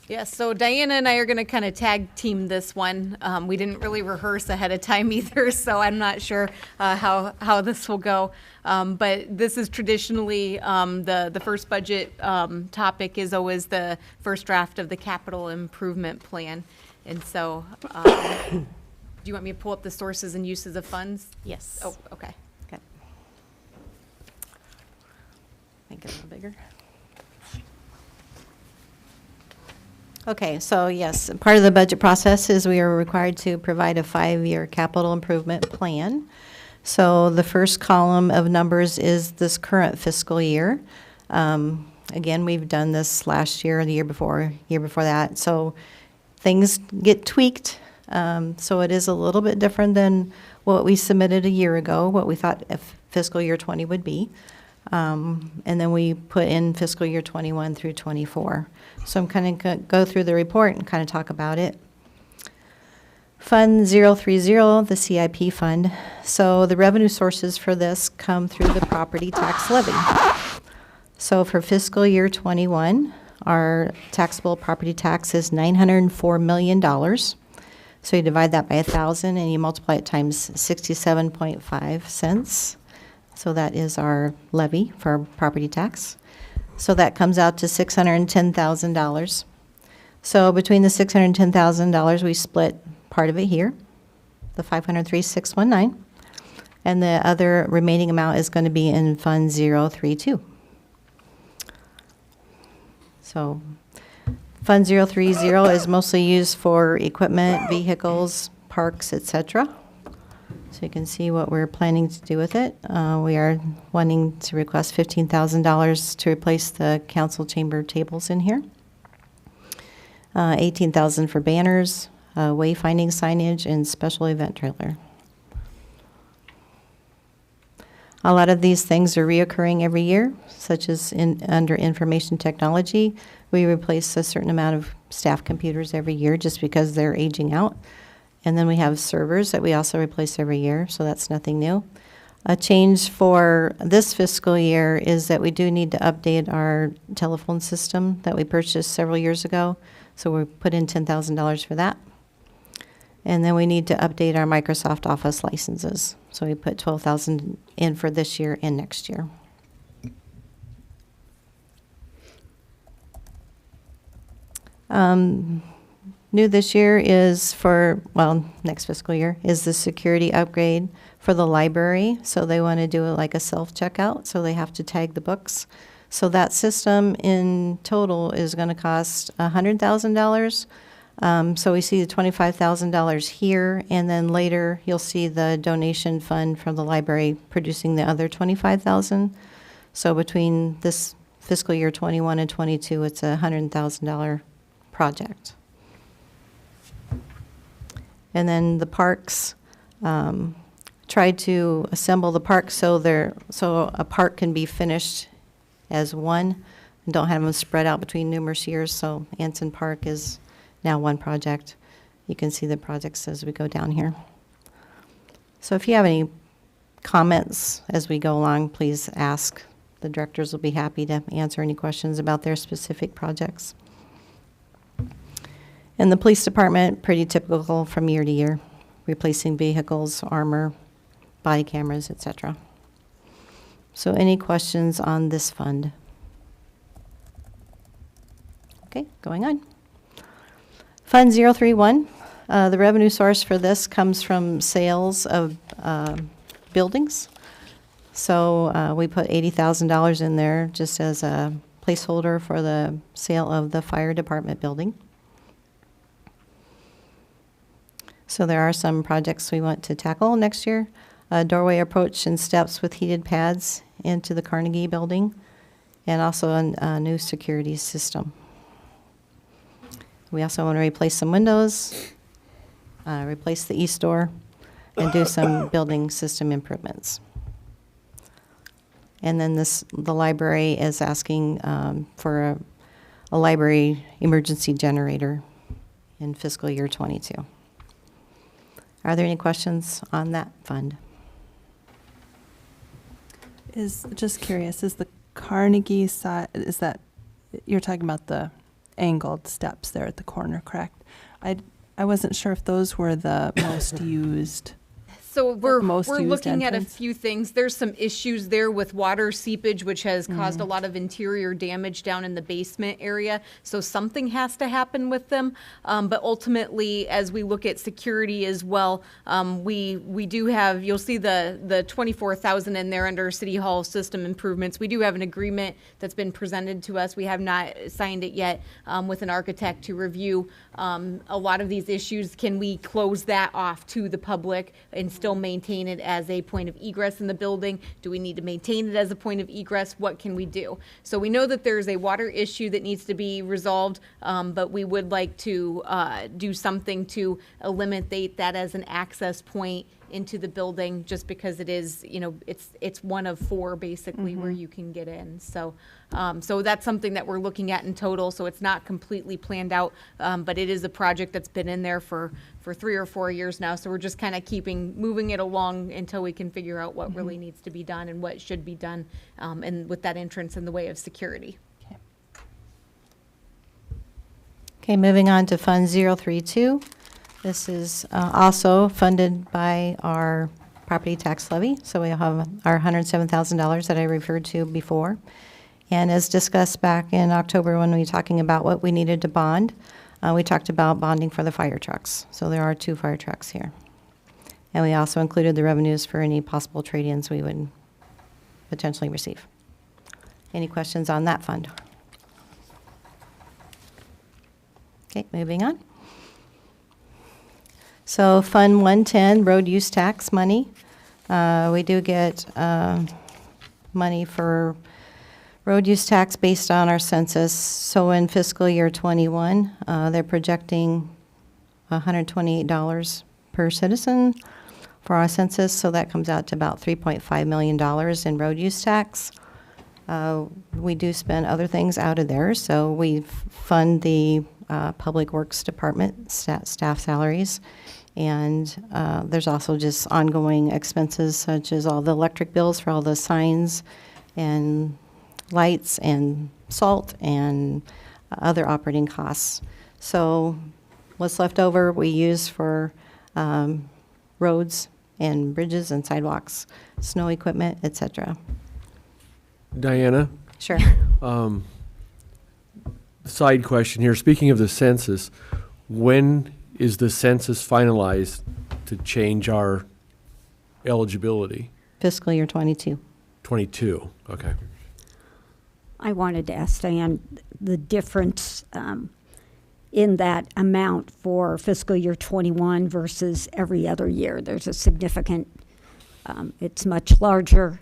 Yes, so Diana and I are going to kind of tag team this one. We didn't really rehearse ahead of time either, so I'm not sure how this will go. But this is traditionally the first budget topic is always the first draft of the capital improvement plan. And so do you want me to pull up the sources and uses of funds? Yes. Oh, okay. Okay. Make it a little bigger. Okay, so yes, part of the budget process is we are required to provide a 5-year capital improvement plan. So the first column of numbers is this current fiscal year. Again, we've done this last year, the year before that. So things get tweaked. So it is a little bit different than what we submitted a year ago, what we thought fiscal year 20 would be. And then we put in fiscal year 21 through 24. So I'm kind of go through the report and kind of talk about it. Fund 030, the CIP fund. So the revenue sources for this come through the property tax levy. So for fiscal year 21, our taxable property tax is $904 million. So you divide that by 1,000 and you multiply it times 67.5 cents. So that is our levy for our property tax. So that comes out to $610,000. So between the $610,000, we split part of it here, the $503,619, and the other remaining amount is going to be in Fund 032. So Fund 030 is mostly used for equipment, vehicles, parks, etc. So you can see what we're planning to do with it. We are wanting to request $15,000 to replace the council chamber tables in here. $18,000 for banners, wayfinding signage, and special event trailer. A lot of these things are reoccurring every year, such as under information technology. We replace a certain amount of staff computers every year just because they're aging out. And then we have servers that we also replace every year, so that's nothing new. A change for this fiscal year is that we do need to update our telephone system that we purchased several years ago. So we put in $10,000 for that. And then we need to update our Microsoft Office licenses. So we put $12,000 in for this year and next year. New this year is for, well, next fiscal year, is the security upgrade for the library. So they want to do it like a self-checkout, so they have to tag the books. So that system in total is going to cost $100,000. So we see the $25,000 here, and then later you'll see the donation fund from the library producing the other $25,000. So between this fiscal year 21 and 22, it's a $100,000 project. And then the parks, tried to assemble the parks so a park can be finished as one and don't have them spread out between numerous years. So Anson Park is now one project. You can see the projects as we go down here. So if you have any comments as we go along, please ask. The directors will be happy to answer any questions about their specific projects. And the police department, pretty typical from year to year, replacing vehicles, armor, body cameras, etc. So any questions on this fund? Okay, going on. Fund 031, the revenue source for this comes from sales of buildings. So we put $80,000 in there just as a placeholder for the sale of the fire department building. So there are some projects we want to tackle next year. Doorway approach and steps with heated pads into the Carnegie building, and also a new security system. We also want to replace some windows, replace the east door, and do some building system improvements. And then the library is asking for a library emergency generator in fiscal year 22. Are there any questions on that fund? Just curious, is the Carnegie side, is that, you're talking about the angled steps there at the corner, correct? I wasn't sure if those were the most used So we're most used looking at a entrance? few things. There's some issues there with water seepage, which has caused a lot of interior damage down in the basement area. So something has to happen with them. But ultimately, as we look at security as well, we do have, you'll see the 24,000 in there under City Hall system improvements. We do have an agreement that's been presented to us. We have not signed it yet with an architect to review a lot of these issues. Can we close that off to the public and still maintain it as a point of egress in the building? Do we need to maintain it as a point of egress? What can we do? So we know that there's a water issue that needs to be resolved, but we would like to do something to eliminate that as an access point into the building, just because it is, it's one of four basically where you can get in. So so that's something that we're looking at in total. So it's not completely planned out, but it is a project that's been in there for 3 or 4 years now. So we're just kind of moving it along until we can figure out what really needs to be done and what should be done, and with that entrance in the way of security. Okay, moving on to Fund 032. This is also funded by our property tax levy. So we have our $107,000 that I referred to before. And as discussed back in October when we were talking about what we needed to bond, we talked about bonding for the fire trucks. So there are 2 fire trucks here. And we also included the revenues for any possible trade-ins we would potentially receive. Any questions on that fund? Okay, moving on. So Fund 110, road use tax money. We do get money for road use tax based on our census. So in fiscal year 21, they're projecting $128 per citizen for our census. So that comes out to about $3.5 million in road use tax. We do spend other things out of there. So we fund the Public Works Department staff salaries. And there's also just ongoing expenses such as all the electric bills for all the signs and lights and salt and other operating costs. So what's left over we use for roads and bridges and sidewalks, snow equipment, etc. Diana? Sure. Side question here. Speaking of the census, when is the census finalized to change our eligibility? Fiscal year 22. 22, okay. I wanted to ask Diane the difference in that amount for fiscal year 21 versus every other year. There's a significant, it's much larger.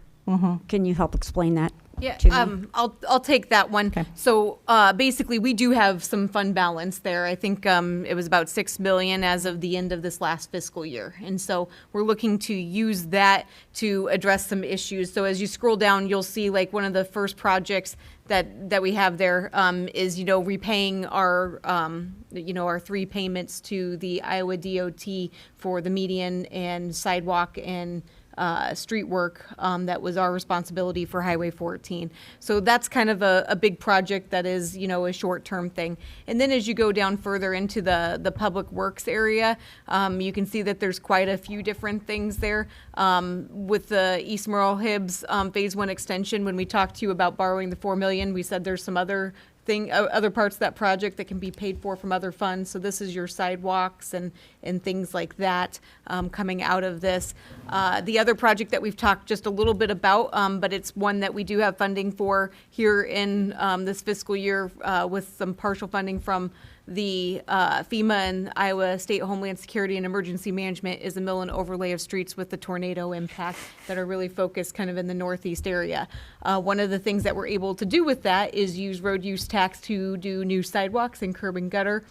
Can you help explain that? Yeah, to me? I'll take that one. So basically, we do have some fund balance there. I think it was about $6 million as of the end of this last fiscal year, and so we're looking to use that to address some issues. So as you scroll down, you'll see like one of the first projects that we have there is repaying our our 3 payments to the Iowa DOT for the median and sidewalk and street work that was our responsibility for Highway 14. So that's kind of a big project that is, a short-term thing. And then as you go down further into the public works area, you can see that there's quite a few different things there. With the East Merle Hibbs Phase 1 extension, when we talked to you about borrowing the $4 million, we said there's some other parts of that project that can be paid for from other funds. So this is your sidewalks and things like that coming out of this. The other project that we've talked just a little bit about, but it's one that we do have funding for here in this fiscal year with some partial funding from the FEMA and Iowa State Homeland Security and Emergency Management, is a mill and overlay of streets with the tornado impact that are really focused kind of in the northeast area. One of the things that we're able to do with that is use road use tax to do new sidewalks and curb and gutter.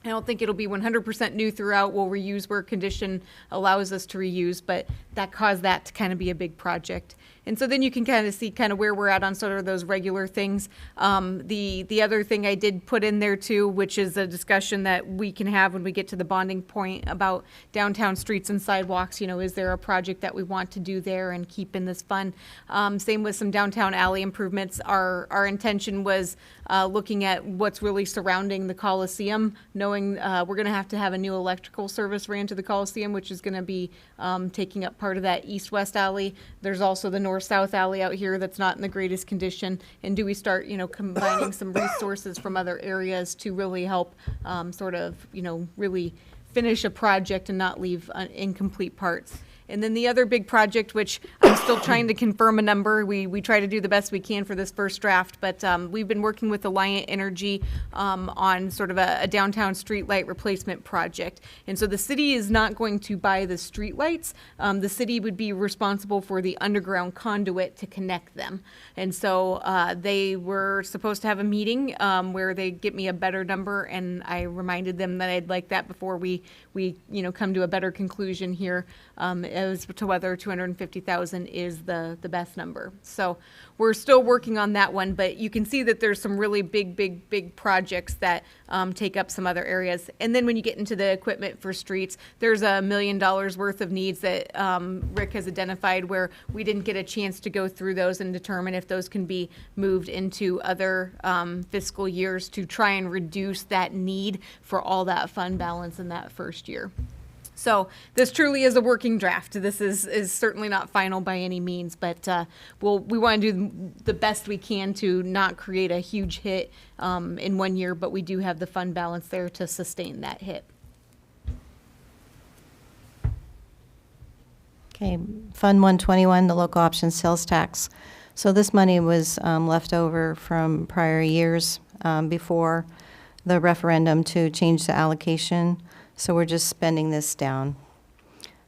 I don't think it'll be 100% new throughout. We'll reuse where condition allows us to reuse, but that caused that to kind of be a big project. And so then you can kind of see kind of where we're at on sort of those regular things. The other thing I did put in there too, which is a discussion that we can have when we get to the bonding point about downtown streets and sidewalks. You know, is there a project that we want to do there and keep in this fund? Same with some downtown alley improvements. Our intention was looking at what's really surrounding the Coliseum, knowing we're going to have a new electrical service ran to the Coliseum, which is going to be taking up part of that east-west alley. There's also the north-south alley out here that's not in the greatest condition. And do we start, you know, combining some resources from other areas to really help sort of, you know, really finish a project and not leave incomplete parts? And then the other big project, which I'm still trying to confirm a number, we try to do the best we can for this first draft, but we've been working with Alliant Energy on sort of a downtown streetlight replacement project. And so the city is not going to buy the streetlights. The city would be responsible for the underground conduit to connect them. And so they were supposed to have a meeting where they get me a better number, and I reminded them that I'd like that before we you know, come to a better conclusion here as to whether 250,000 is the best number. So we're still working on that one, but you can see that there's some really big projects that take up some other areas. And then when you get into the equipment for streets, there's $1 million worth of needs that Rick has identified where we didn't get a chance to go through those and determine if those can be moved into other fiscal years to try and reduce that need for all that fund balance in that first year. So this truly is a working draft. This is certainly not final by any means, but we want to do the best we can to not create a huge hit in 1 year, but we do have the fund balance there to sustain that hit. Okay, Fund 121, the local option sales tax. So this money was left over from prior years before the referendum to change the allocation. So we're just spending this down.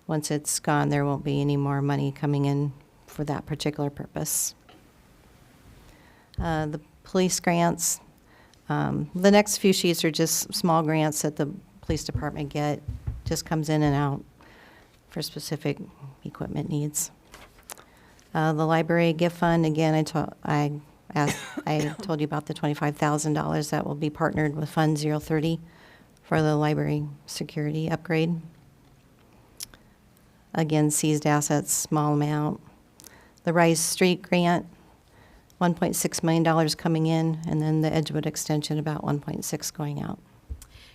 Once it's gone, there won't be any more money coming in for that particular purpose. The police grants. The next few sheets are just small grants that the police department get. Just comes in and out for specific equipment needs. The library gift fund, again, I told you about the $25,000 that will be partnered with Fund 030 for the library security upgrade. Again, seized assets, small amount. The Rise Street grant, $1.6 million coming in, and then the Edgewood extension, about 1.6 going out.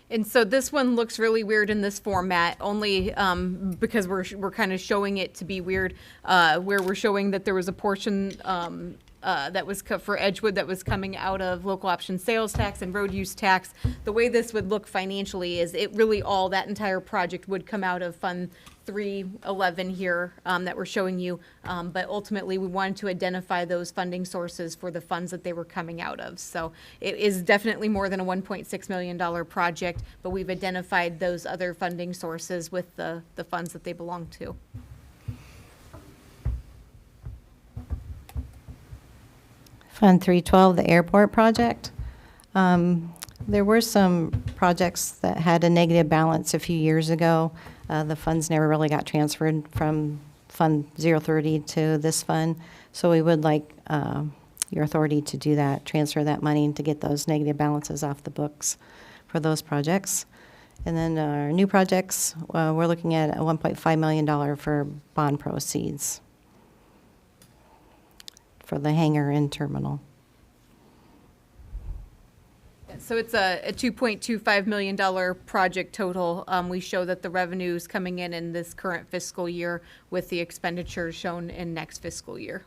And so this one looks really weird in this format, only because we're kind of showing it to be weird, where we're showing that there was a portion that was for Edgewood that was coming out of local option sales tax and road use tax. The way this would look financially is it really that entire project would come out of Fund 311 here that we're showing you. But ultimately, we wanted to identify those funding sources for the funds that they were coming out of. So it is definitely more than a $1.6 million project, but we've identified those other funding sources with the funds that they belong to. Fund 312, the airport project. There were some projects that had a negative balance a few years ago. The funds never really got transferred from Fund 030 to this fund. So we would like your authority to do that, transfer that money to get those negative balances off the books for those projects. And then our new projects, we're looking at a $1.5 million for bond proceeds for the hangar and terminal. So it's a $2.25 million project total. We show that the revenues coming in this current fiscal year with the expenditures shown in next fiscal year.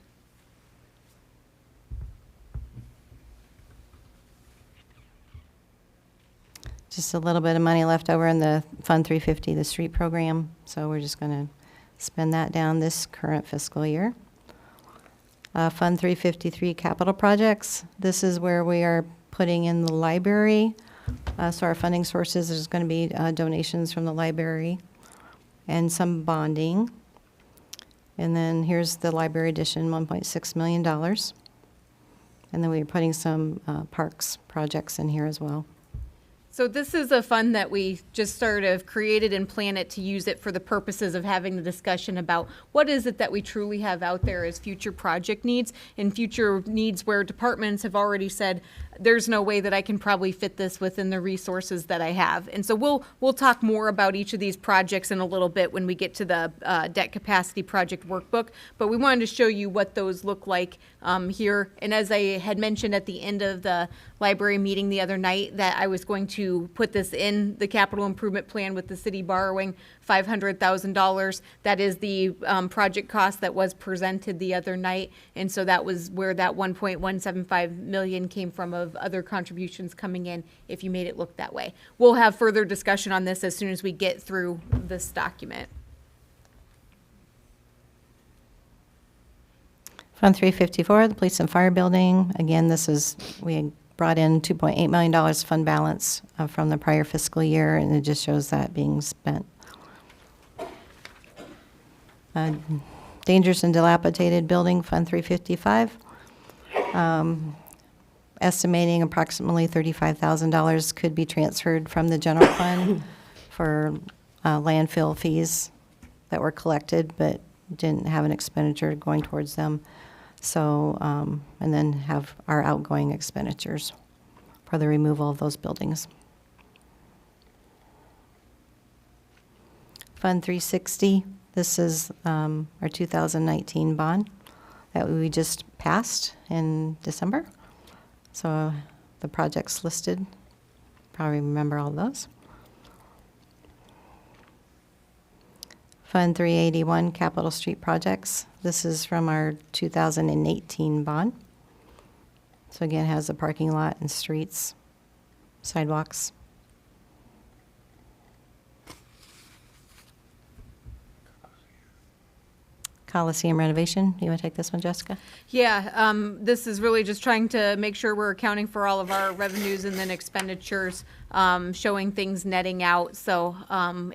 Just a little bit of money left over in the Fund 350, the street program. So we're just going to spend that down this current fiscal year. Fund 353 capital projects. This is where we are putting in the library. So our funding sources is going to be donations from the library and some bonding. And then here's the library addition, $1.6 million. And then we're putting some parks projects in here as well. So this is a fund that we just sort of created and planned it to use it for the purposes of having the discussion about what is it that we truly have out there as future project needs and future needs where departments have already said, there's no way that I can probably fit this within the resources that I have. And so we'll talk more about each of these projects in a little bit when we get to the debt capacity project workbook. But we wanted to show you what those look like here. And as I had mentioned at the end of the library meeting the other night, that I was going to put this in the capital improvement plan with the city borrowing $500,000. That is the project cost that was presented the other night. And so that was where that 1.175 million came from of other contributions coming in if you made it look that way. We'll have further discussion on this as soon as we get through this document. Fund 354, the Police and Fire Building. Again, this is, we brought in $2.8 million fund balance from the prior fiscal year, and it just shows that being spent. Dangerous and dilapidated building, Fund 355. Estimating approximately $35,000 could be transferred from the general fund for landfill fees that were collected but didn't have an expenditure going towards them. So, and then have our outgoing expenditures for the removal of those buildings. Fund 360, this is our 2019 bond that we just passed in December. So the projects listed, probably remember all those. Fund 381, Capitol Street Projects. This is from our 2018 bond. So again, has a parking lot and streets, sidewalks. Coliseum renovation. You want to take this one, Jessica? Yeah, this is really just trying to make sure we're accounting for all of our revenues and then expenditures, showing things netting out. So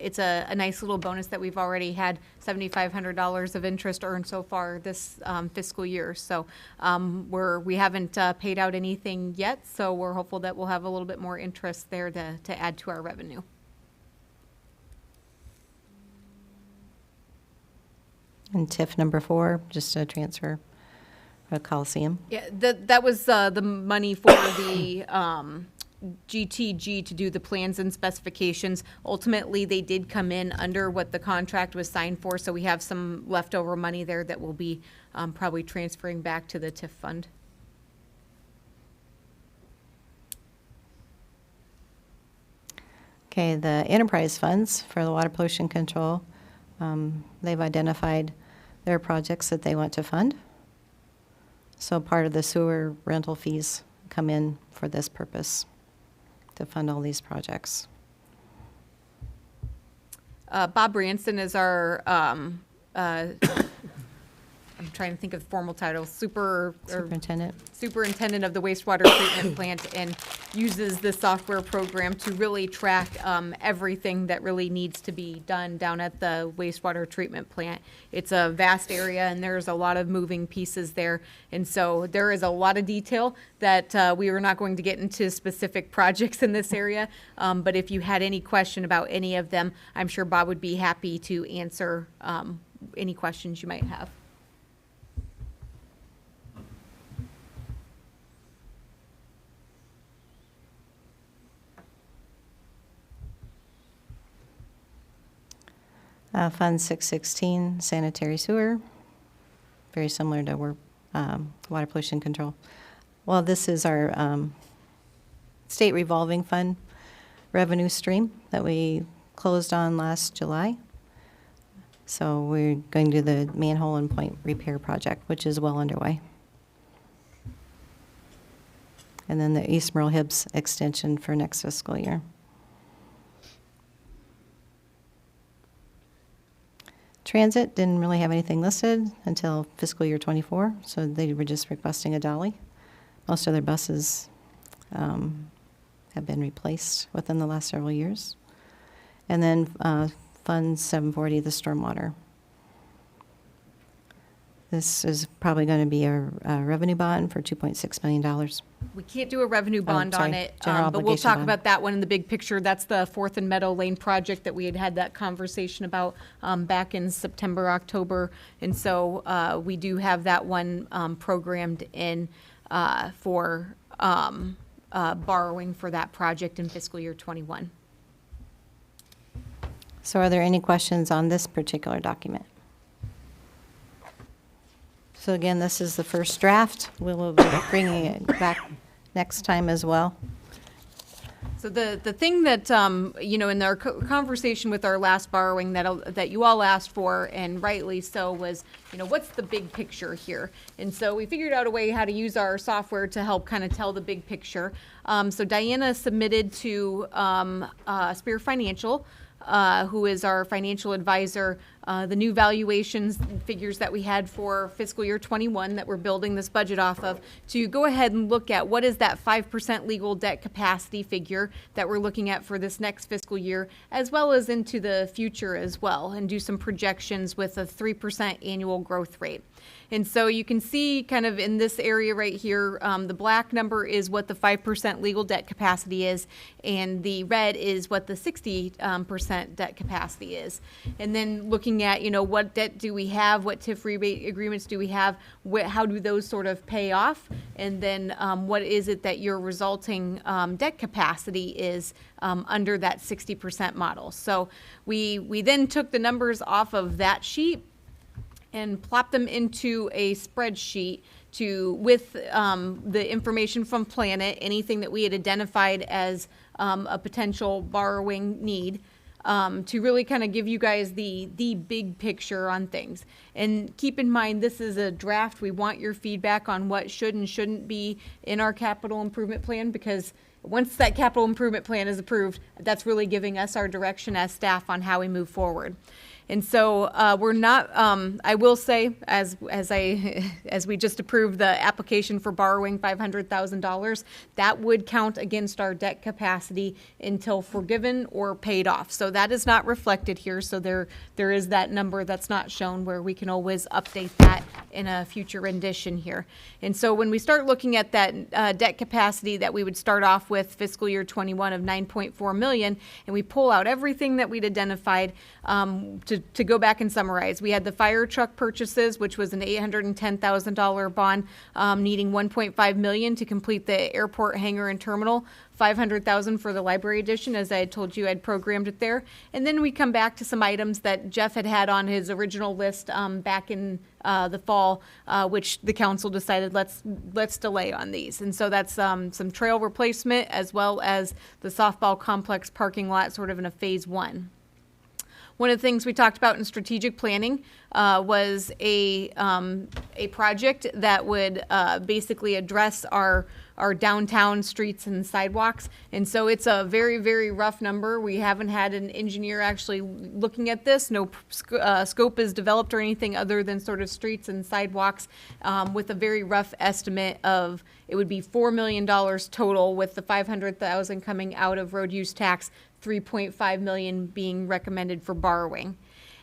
it's a nice little bonus that we've already had $7,500 of interest earned so far this fiscal year. So we haven't paid out anything yet, so we're hopeful that we'll have a little bit more interest there to add to our revenue. And TIF number 4, just a transfer of Coliseum. Yeah, that was the money for the GTG to do the plans and specifications. Ultimately, they did come in under what the contract was signed for, so we have some leftover money there that we'll be probably transferring back to the TIF fund. Okay, the enterprise funds for the water pollution control. They've identified their projects that they want to fund. So part of the sewer rental fees come in for this purpose, to fund all these projects. Bob Branson is our, I'm trying to think of the formal title, superintendent of the wastewater treatment plant, and uses this software program to really track everything that really needs to be done down at the wastewater treatment plant. It's a vast area and there's a lot of moving pieces there. And so there is a lot of detail that we are not going to get into specific projects in this area. But if you had any question about any of them, I'm sure Bob would be happy to answer any questions you might have. Fund 616, sanitary sewer, very similar to water pollution control. Well, this is our state revolving fund revenue stream that we closed on last July. So we're going to do the manhole and point repair project, which is well underway. And then the East Merle Hibbs extension for next fiscal year. Transit didn't really have anything listed until fiscal year 24, so they were just requesting a dolly. Most of their buses have been replaced within the last several years. And then Fund 740, the stormwater. This is probably going to be a revenue bond for $2.6 million. We can't do a revenue bond on sorry, it, general but we'll obligation talk bond. about that one in the big picture. That's the Fourth and Meadow Lane project that we had that conversation about back in September, October. And so we do have that one programmed in for borrowing for that project in fiscal year 21. So are there any questions on this particular document? So again, this is the first draft. We will be bringing it back next time as well. So the thing that, in our conversation with our last borrowing that you all asked for, and rightly so, was, what's the big picture here? And so we figured out a way how to use our software to help kind of tell the big picture. So Diana submitted to Spear Financial, who is our financial advisor, the new valuations figures that we had for fiscal year 21 that we're building this budget off of, to go ahead and look at what is that 5% legal debt capacity figure that we're looking at for this next fiscal year, as well as into the future as well, and do some projections with a 3% annual growth rate. And so you can see kind of in this area right here, the black number is what the 5% legal debt capacity is, and the red is what the 60% debt capacity is. And then looking at, what debt do we have, what TIF rebate agreements do we have, how do those sort of pay off, and then what is it that your resulting debt capacity is under that 60% model. So we then took the numbers off of that sheet and plop them into a spreadsheet with the information from Planet, anything that we had identified as a potential borrowing need, to really kind of give you guys the big picture on things. And keep in mind, this is a draft. We want your feedback on what should and shouldn't be in our capital improvement plan, because once that capital improvement plan is approved, that's really giving us our direction as staff on how we move forward. And so we're not, I will say, as we just approved the application for borrowing $500,000, that would count against our debt capacity until forgiven or paid off. So that is not reflected here. So there is that number that's not shown, where we can always update that in a future rendition here. And so when we start looking at that debt capacity that we would start off with fiscal year 21 of 9.4 million, and we pull out everything that we'd identified, to go back and summarize, we had the fire truck purchases, which was an $810,000 bond, needing $1.5 million to complete the airport hangar and terminal, $500,000 for the library addition, as I had told you I'd programmed it there. And then we come back to some items that Jeff had on his original list back in the fall, which the council decided let's delay on these. And so that's some trail replacement, as well as the softball complex parking lot, sort of in a phase 1. One of the things we talked about in strategic planning was a project that would basically address our downtown streets and sidewalks. And so it's a very, very rough number. We haven't had an engineer actually looking at this. No scope is developed or anything other than sort of streets and sidewalks, with a very rough estimate of, it would be $4 million total, with the $500,000 coming out of road use tax, $3.5 million being recommended for borrowing.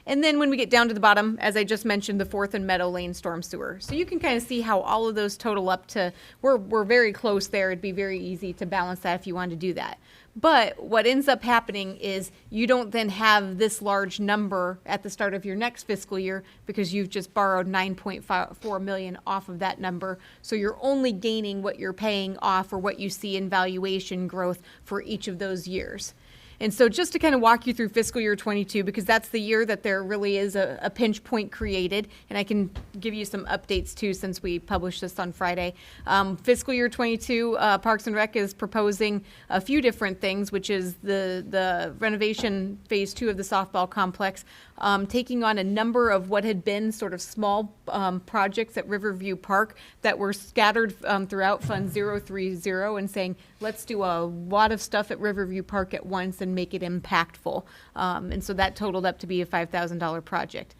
And then when we get down to the bottom, as I just mentioned, the Fourth and Meadow Lane storm sewer. So you can kind of see how all of those total up to, we're very close there. It'd be very easy to balance that if you wanted to do that. But what ends up happening is you don't then have this large number at the start of your next fiscal year, because you've just borrowed $9.4 million off of that number. So you're only gaining what you're paying off, or what you see in valuation growth for each of those years. And so just to kind of walk you through fiscal year 22, because that's the year that there really is a pinch point created, and I can give you some updates too, since we published this on Friday. Fiscal year 22, Parks and Rec is proposing a few different things, which is the renovation phase 2 of the softball complex, taking on a number of what had been sort of small projects at Riverview Park that were scattered throughout Fund 030, and saying, let's do a lot of stuff at Riverview Park at once and make it impactful. And so that totaled up to be a $5,000 project.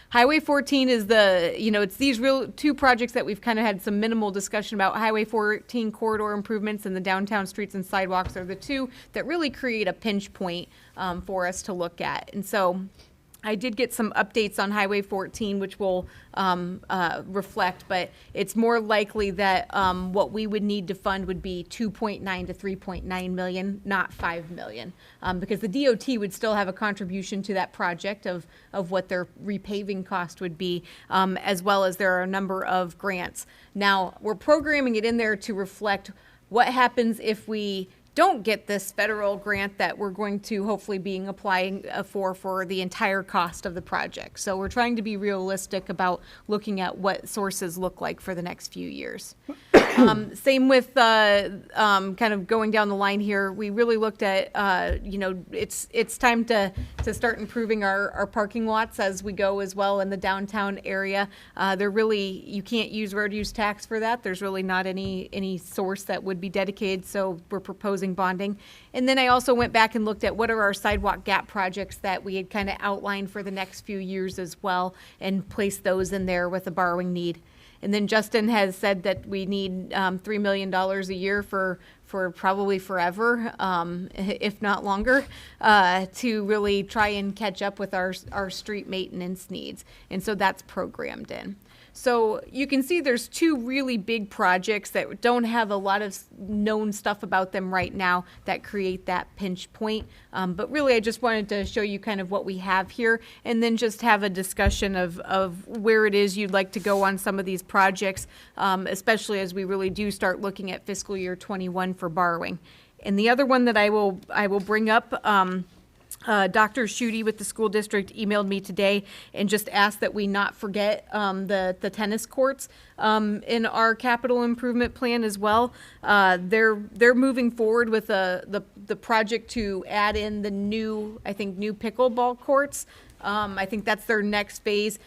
Highway 14 is it's these real two projects that we've kind of had some minimal discussion about. Highway 14 corridor improvements and the downtown streets and sidewalks are the two that really create a pinch point for us to look at. And so I did get some updates on Highway 14, which will reflect, but it's more likely that what we would need to fund would be 2.9 to 3.9 million, not 5 million, because the DOT would still have a contribution to that project of what their repaving cost would be, as well as there are a number of grants. Now, we're programming it in there to reflect what happens if we don't get this federal grant that we're going to hopefully being applying for the entire cost of the project. So we're trying to be realistic about looking at what sources look like for the next few years. Same with kind of going down the line here. We really looked at, it's time to start improving our parking lots as we go as well in the downtown area. You can't use road use tax for that. There's really not any source that would be dedicated, so we're proposing bonding. And then I also went back and looked at what are our sidewalk gap projects that we had kind of outlined for the next few years as well, and placed those in there with a borrowing need. And then Justin has said that we need $3 million a year for probably forever, if not longer, to really try and catch up with our street maintenance needs. And so that's programmed in. So you can see there's two really big projects that don't have a lot of known stuff about them right now that create that pinch point. But really, I just wanted to show you kind of what we have here, and then just have a discussion of where it is you'd like to go on some of these projects, especially as we really do start looking at fiscal year 21 for borrowing. And the other one that I will bring up, Dr. Schutte with the school district emailed me today and just asked that we not forget the tennis courts in our capital improvement plan as well. They're moving forward with the project to add in the new pickleball courts. I think that's their next phase,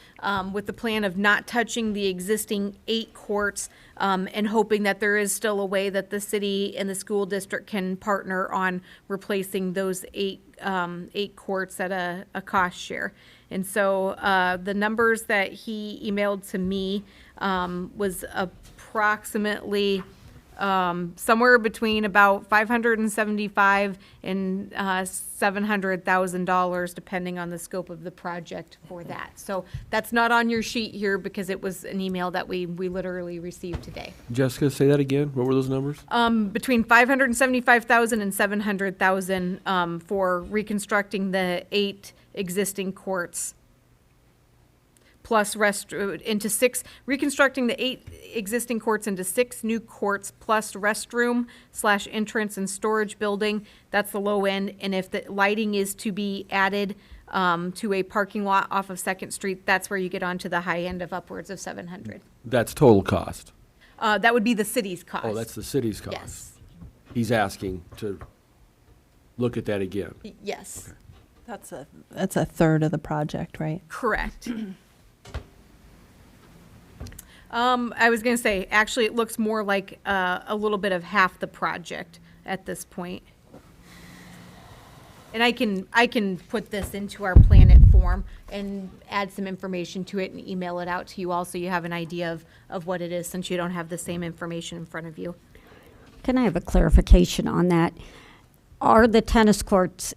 with the plan of not touching the existing 8 courts, and hoping that there is still a way that the city and the school district can partner on replacing those 8 courts at a cost share. And so the numbers that he emailed to me was approximately somewhere between about $575,000 and $700,000, depending on the scope of the project for that. So that's not on your sheet here because it was an email that we literally received today. Jessica, say that again. What were those numbers? Between $575,000 and $700,000 for reconstructing the 8 existing courts, plus reconstructing the 8 existing courts into 6 new courts, plus restroom / entrance and storage building. That's the low end. And if the lighting is to be added to a parking lot off of 2nd Street, that's where you get onto the high end of upwards of $700,000. That's total cost. That would be the city's cost. Oh, that's the city's cost. Yes. He's asking to look at that again. Yes. Okay. That's a third of the project, right? Correct. I was going to say, actually, it looks more like a little bit of half the project at this point. And I can put this into our Planet form and add some information to it and email it out to you all so you have an idea of what it is, since you don't have the same information in front of you. Can I have a clarification on that? Are the tennis courts,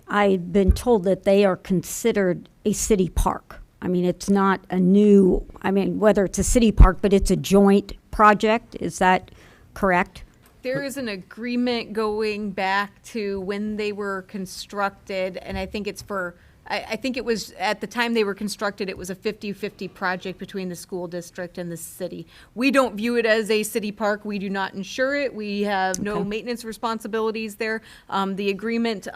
I've been told that they are considered a city park. I mean, it's not whether it's a city park, but it's a joint project. Is that correct? There is an agreement going back to when they were constructed, and I think I think it was, at the time they were constructed, it was a 50-50 project between the school district and the city. We don't view it as a city park. We do not insure it. We have no maintenance responsibilities there. The agreement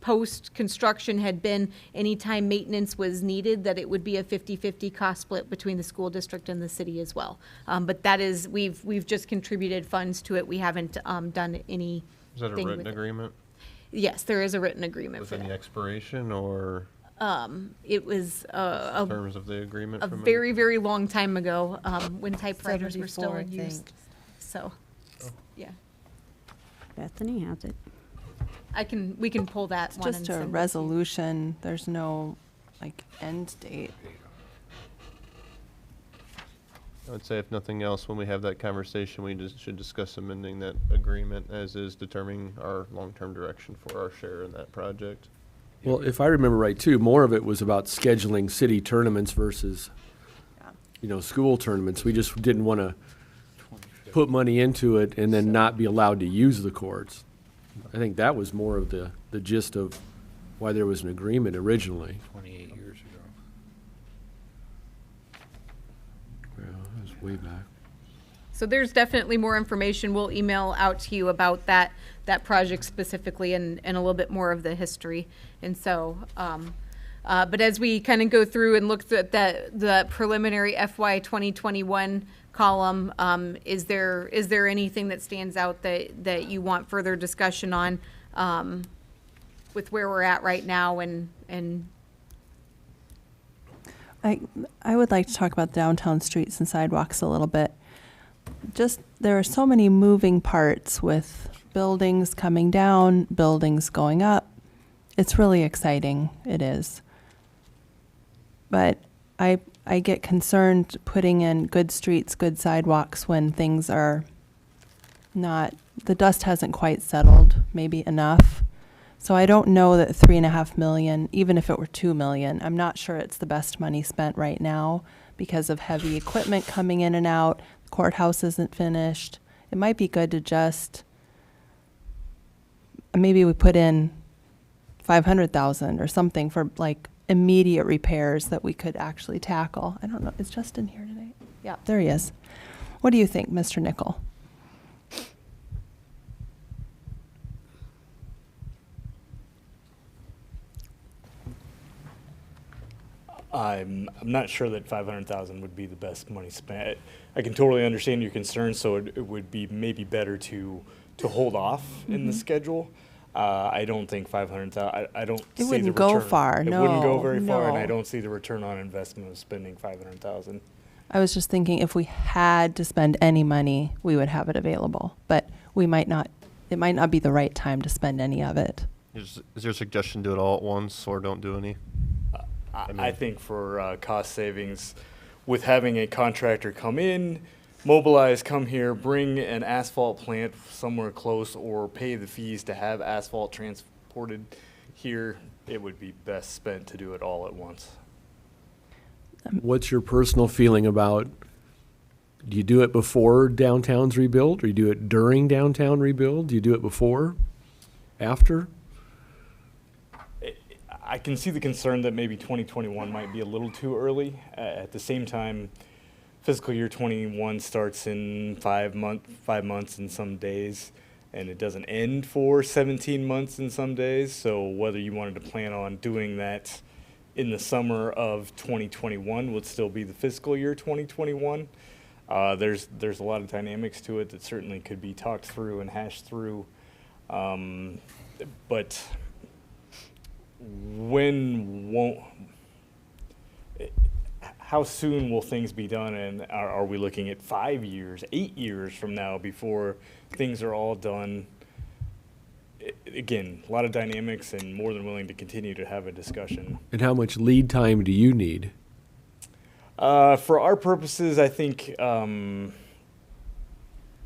post-construction had been anytime maintenance was needed, that it would be a 50-50 cost split between the school district and the city as well. But that is, we've just contributed funds to it. We haven't done any. Is that a written agreement? Yes, there is a written agreement with for any that. expiration, or it was terms of the agreement a from very, very long time ago, when typewriters were still 74, in I use. think. So, yeah, Bethany has it. we can pull that It's one. just and a send it to you. resolution. There's no end date. I would say, if nothing else, when we have that conversation, we just should discuss amending that agreement as is, determining our long-term direction for our share in that project. Well, if I remember right too, more of it was about scheduling city tournaments versus, school tournaments. We just didn't want to put money into it and then not be allowed to use the courts. I think that was more of the gist of why there was an agreement originally. 28 years ago. Well, that was way back. So there's definitely more information. We'll email out to you about that project specifically and a little bit more of the history. And so, but as we kind of go through and look at the preliminary FY 2021 column, is there anything that stands out that you want further discussion on with where we're at right now and I would like to talk about downtown streets and sidewalks a little bit. Just, there are so many moving parts with buildings coming down, buildings going up. It's really exciting, it is. But I get concerned putting in good streets, good sidewalks when things are not, the dust hasn't quite settled, maybe enough. So I don't know that $3.5 million, even if it were $2 million, I'm not sure it's the best money spent right now because of heavy equipment coming in and out. The courthouse isn't finished. It might be good to just, maybe we put in $500,000 or something for like immediate repairs that we could actually tackle. I don't know. Is Justin here today? Yeah, there he is. What do you think, Mr. Nickel? I'm not sure that 500,000 would be the best money spent. I can totally understand your concerns, so it would be maybe better to hold off in the schedule. I don't think 500,000. I don't. It see wouldn't the go return. far. It No, wouldn't go very far, and I no. don't see the return on investment of spending 500,000. I was just thinking if we had to spend any money, we would have it available, but we might not. It might not be the right time to spend any of it. Is there a suggestion, do it all at once or don't do any? I think for cost savings, with having a contractor come in, mobilize, come here, bring an asphalt plant somewhere close, or pay the fees to have asphalt transported here, it would be best spent to do it all at once. What's your personal feeling about, do you do it before downtown's rebuilt, or you do it during downtown rebuild? Do you do it before, after? I can see the concern that maybe 2021 might be a little too early. At the same time, fiscal year 21 starts in 5 months and some days, and it doesn't end for 17 months and some days. So whether you wanted to plan on doing that in the summer of 2021 would still be the fiscal year 2021. There's a lot of dynamics to it that certainly could be talked through and hashed through, but how soon will things be done, and are we looking at 5 years, 8 years from now before things are all done? Again, a lot of dynamics, and more than willing to continue to have a discussion. And how much lead time do you need? For our purposes, I think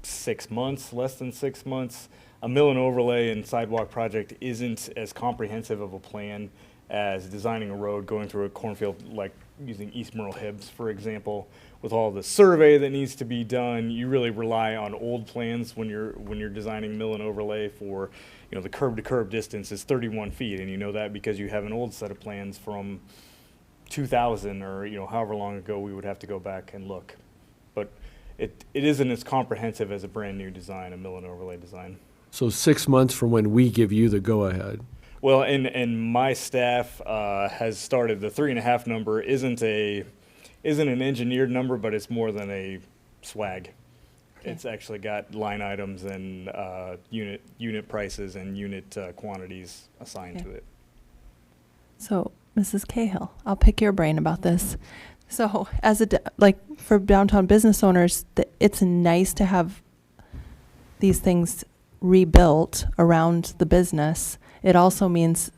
6 months, less than 6 months. A mill and overlay and sidewalk project isn't as comprehensive of a plan as designing a road going through a cornfield, like using East Merle Hibbs, for example. With all the survey that needs to be done, you really rely on old plans when you're designing mill and overlay for, the curb to curb distance is 31 feet, and you know that because you have an old set of plans from 2000 or however long ago we would have to go back and look. But it isn't as comprehensive as a brand new design, a mill and overlay design. So 6 months from when we give you the go-ahead. Well, and my staff has started. The 3.5 number isn't an engineered number, but it's more than a swag. Okay. It's actually got line items and unit prices and unit quantities assigned to it. So, Mrs. Cahill, I'll pick your brain about this. So, for downtown business owners, it's nice to have these things rebuilt around the business. It also means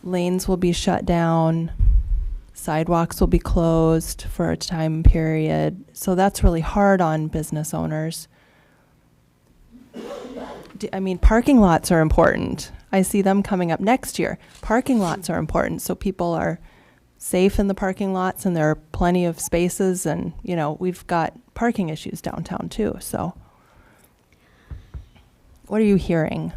lanes will be shut down, sidewalks will be closed for a time period. So that's really hard on business owners. Parking lots are important. I see them coming up next year. Parking lots are important, so people are safe in the parking lots, and there are plenty of spaces, and, you know, we've got parking issues downtown too, so. What are you hearing?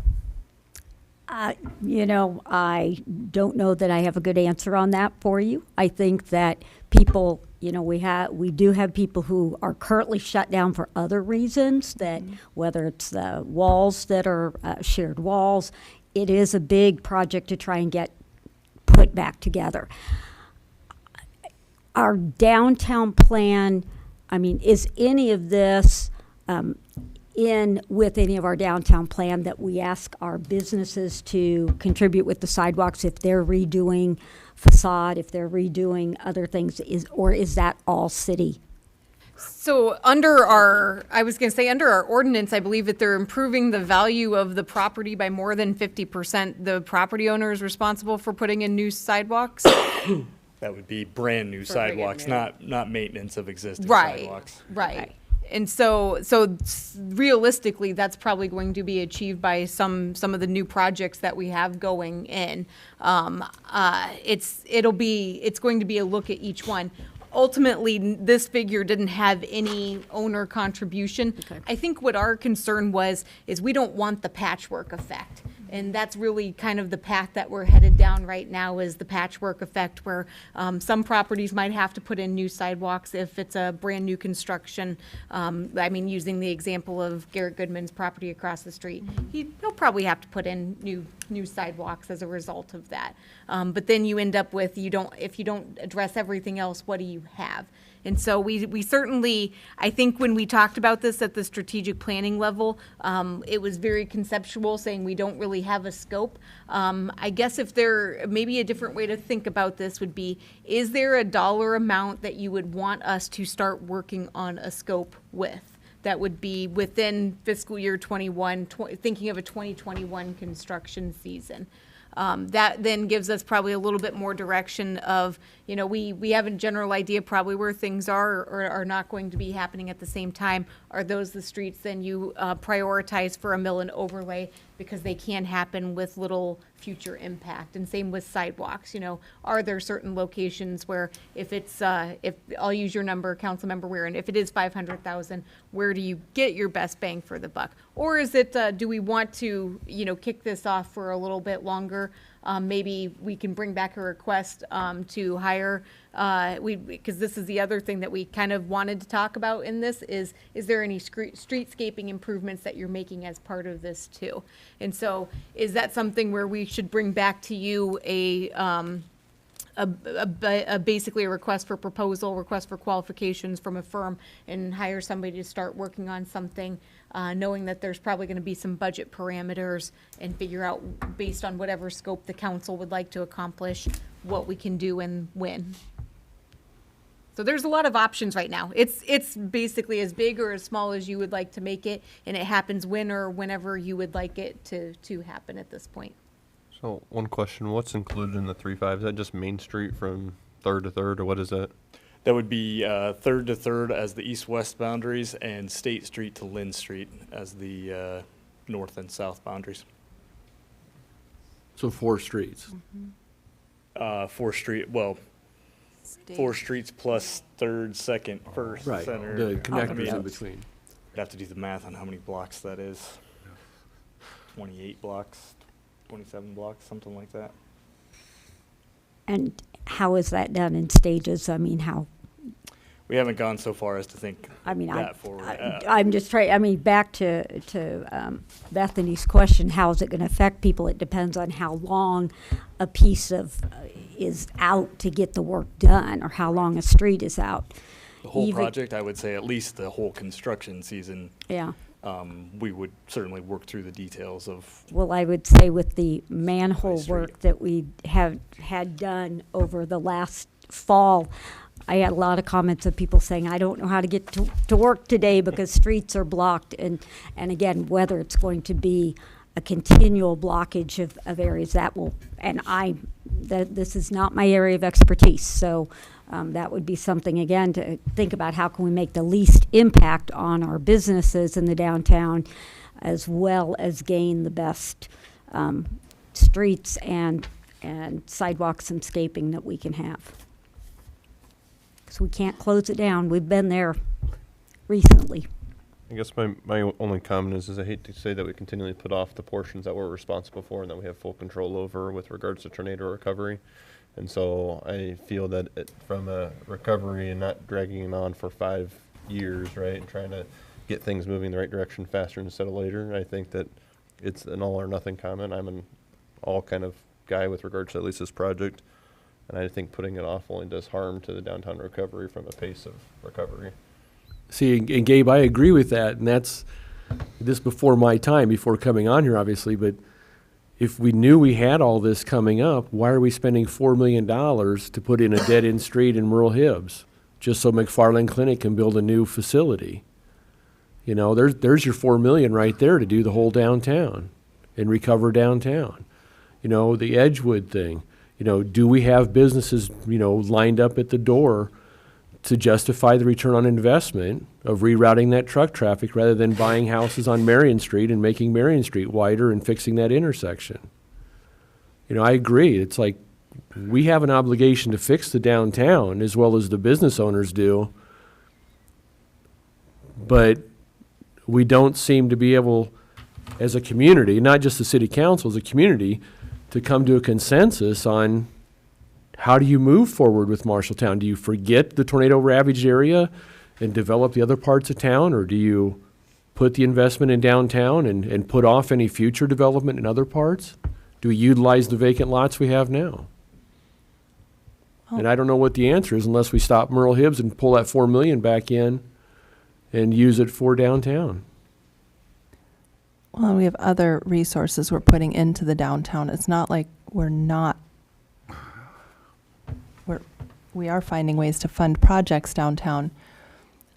You know, I don't know that I have a good answer on that for you. I think that people, you know, we do have people who are currently shut down for other reasons, that whether it's the walls that are shared walls, it is a big project to try and get put back together. Our downtown plan, I mean, is any of this in with any of our downtown plan that we ask our businesses to contribute with the sidewalks if they're redoing facade, if they're redoing other things, or is that all city? So under our ordinance, I believe that they're improving the value of the property by more than 50%. The property owner is responsible for putting in new sidewalks. That would be brand new sidewalks, not maintenance of existing sidewalks. Right. And so realistically, that's probably going to be achieved by some of the new projects that we have going in. It's going to be a look at each one. Ultimately, this figure didn't have any owner contribution. Okay. I think what our concern is we don't want the patchwork effect. And that's really kind of the path that we're headed down right now, is the patchwork effect, where some properties might have to put in new sidewalks if it's a brand new construction. I mean, using the example of Garrett Goodman's property across the street, he'll probably have to put in new sidewalks as a result of that. But then you end up with, if you don't address everything else, what do you have? And so we certainly, I think when we talked about this at the strategic planning level, it was very conceptual, saying we don't really have a scope. I guess if maybe a different way to think about this would be, is there a dollar amount that you would want us to start working on a scope with? That would be within fiscal year 21, thinking of a 2021 construction season. That then gives us probably a little bit more direction of, you know, we have a general idea probably where things are or are not going to be happening at the same time. Are those the streets then you prioritize for a mill and overlay, because they can happen with little future impact? And same with sidewalks, you know, are there certain locations where if I'll use your number, Councilmember Weirin, if it is 500,000, where do you get your best bang for the buck? Or is it, do we want to, you know, kick this off for a little bit longer? Maybe we can bring back a request to hire, because this is the other thing that we kind of wanted to talk about in this, is there any streetscaping improvements that you're making as part of this too? And so is that something where we should bring back to you basically a request for proposal, request for qualifications from a firm, and hire somebody to start working on something, knowing that there's probably going to be some budget parameters, and figure out, based on whatever scope the council would like to accomplish, what we can do and when. So there's a lot of options right now. It's basically as big or as small as you would like to make it, and it happens when or whenever you would like it to happen at this point. So one question, what's included in the 3.5? Is that just Main Street from 3rd to 3rd, or what is that? That would be 3rd to 3rd as the east-west boundaries, and State Street to Lynn Street as the north and south boundaries. So 4 streets. 4 streets plus 3rd, 2nd, 1st, Right, center. the connectors in between. I'd have to do the math on how many blocks that is. 28 blocks, 27 blocks, something like that. And how is that done in stages? I mean, how? We haven't gone so far as to think forward. I'm just trying, I mean, back to Bethany's question, how is it going to affect people? It depends on how long a piece of is out to get the work done, or how long a street is out. The whole project, I would say at least the whole construction season. Yeah. We would certainly work through the details of. Well, I would say with the manhole work that we have had done over the last fall, I had a lot of comments of people saying, I don't know how to get to work today because streets are blocked. And again, whether it's going to be a continual blockage of areas, that will, and this is not my area of expertise. So that would be something, again, to think about. How can we make the least impact on our businesses in the downtown, as well as gain the best streets and sidewalks and scaping that we can have. So we can't close it down. We've been there recently. I guess my only comment is I hate to say that we continually put off the portions that we're responsible for and that we have full control over with regards to tornado recovery. And so I feel that from a recovery and not dragging it on for 5 years, right, and trying to get things moving in the right direction faster instead of later, I think that it's an all or nothing comment. I'm an all kind of guy with regards to at least this project. And I think putting it off only does harm to the downtown recovery from a pace of recovery. See, and Gabe, I agree with that, and that's this before my time, before coming on here, obviously, but if we knew we had all this coming up, why are we spending $4 million to put in a dead-end street in Merle Hibbs, just so McFarland Clinic can build a new facility? You know, there's your $4 million right there to do the whole downtown and recover downtown. You know, the Edgewood thing, you know, do we have businesses, you know, lined up at the door to justify the return on investment of rerouting that truck traffic rather than buying houses on Marion Street and making Marion Street wider and fixing that intersection? You know, I agree. It's like we have an obligation to fix the downtown as well as the business owners do, but we don't seem to be able, as a community, not just the city council, as a community, to come to a consensus on how do you move forward with Marshalltown? Do you forget the tornado ravaged area and develop the other parts of town, or do you put the investment in downtown and put off any future development in other parts? Do we utilize the vacant lots we have now? Oh. And I don't know what the answer is unless we stop Merle Hibbs and pull that $4 million back in and use it for downtown. Well, we have other resources we're putting into the downtown. It's not like we are finding ways to fund projects downtown.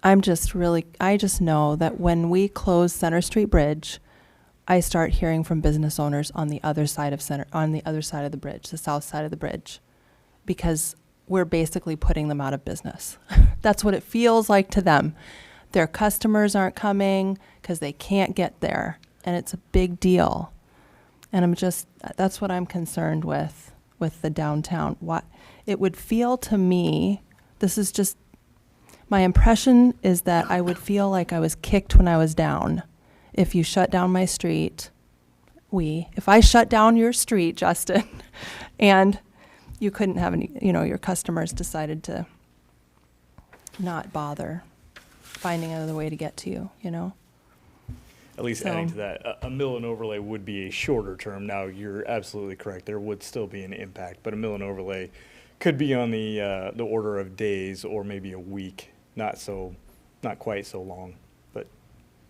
I just know that when we close Center Street Bridge, I start hearing from business owners on the other side of the bridge, the south side of the bridge, because we're basically putting them out of business. That's what it feels like to them. Their customers aren't coming because they can't get there, and it's a big deal. And that's what I'm concerned with the downtown. What it would feel to me, this is just, my impression is that I would feel like I was kicked when I was down. If you shut down my street, if I shut down your street, Justin, and you couldn't have any, you know, your customers decided to not bother finding another way to get to you, you know? At least adding to that, a mill and overlay would be a shorter term. Now, you're absolutely correct. There would still be an impact, but a mill and overlay could be on the order of days or maybe a week. Not quite so long, but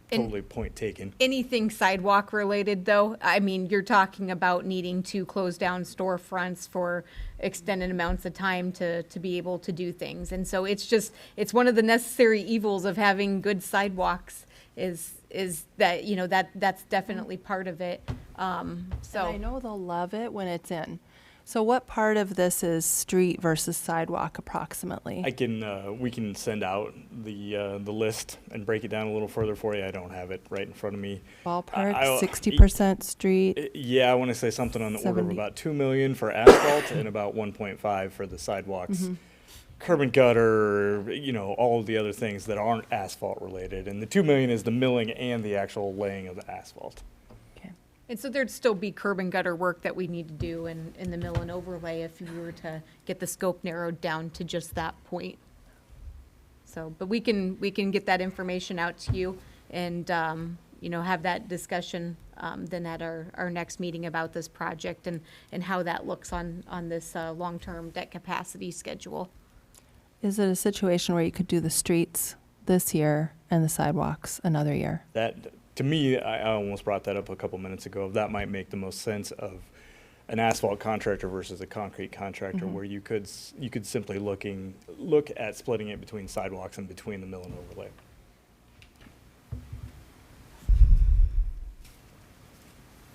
totally point taken. Anything sidewalk related, though, I mean, you're talking about needing to close down storefronts for extended amounts of time to be able to do things. And so it's one of the necessary evils of having good sidewalks is that, you know, that's definitely part of it. So and I know they'll love it when it's in. So what part of this is street versus sidewalk approximately? We can send out the list and break it down a little further for you. I don't have it right in front of me. Ballpark, 60% street? Yeah, I want to say something on the order of 70. about $2 million for asphalt and about 1.5 for the sidewalks. Mm-hmm. Curb and gutter, you know, all of the other things that aren't asphalt related. And the $2 million is the milling and the actual laying of the asphalt. And so there'd still be curb and gutter work that we need to do in the mill and overlay if you were to get the scope narrowed down to just that point. So, but we can get that information out to you and, you know, have that discussion then at our next meeting about this project and how that looks on this long-term debt capacity schedule. Is it a situation where you could do the streets this year and the sidewalks another year? That, to me, I almost brought that up a couple minutes ago. That might make the most sense of an asphalt contractor versus a concrete contractor, Mm-hmm. where you could simply look at splitting it between sidewalks and between the mill and overlay.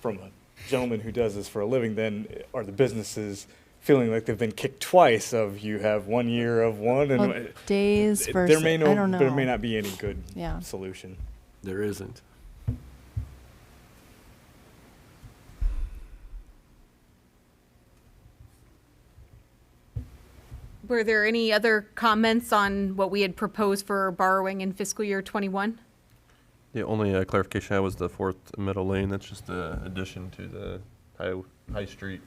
From a gentleman who does this for a living, then are the businesses feeling like they've been kicked twice? Of you have 1 year of one, and Well, days versus, I don't know. There may not be any good Yeah. solution. There isn't. Were there any other comments on what we had proposed for borrowing in fiscal year '21? The only clarification I had was the 4th and Meadow Lane. That's just the addition to the High Street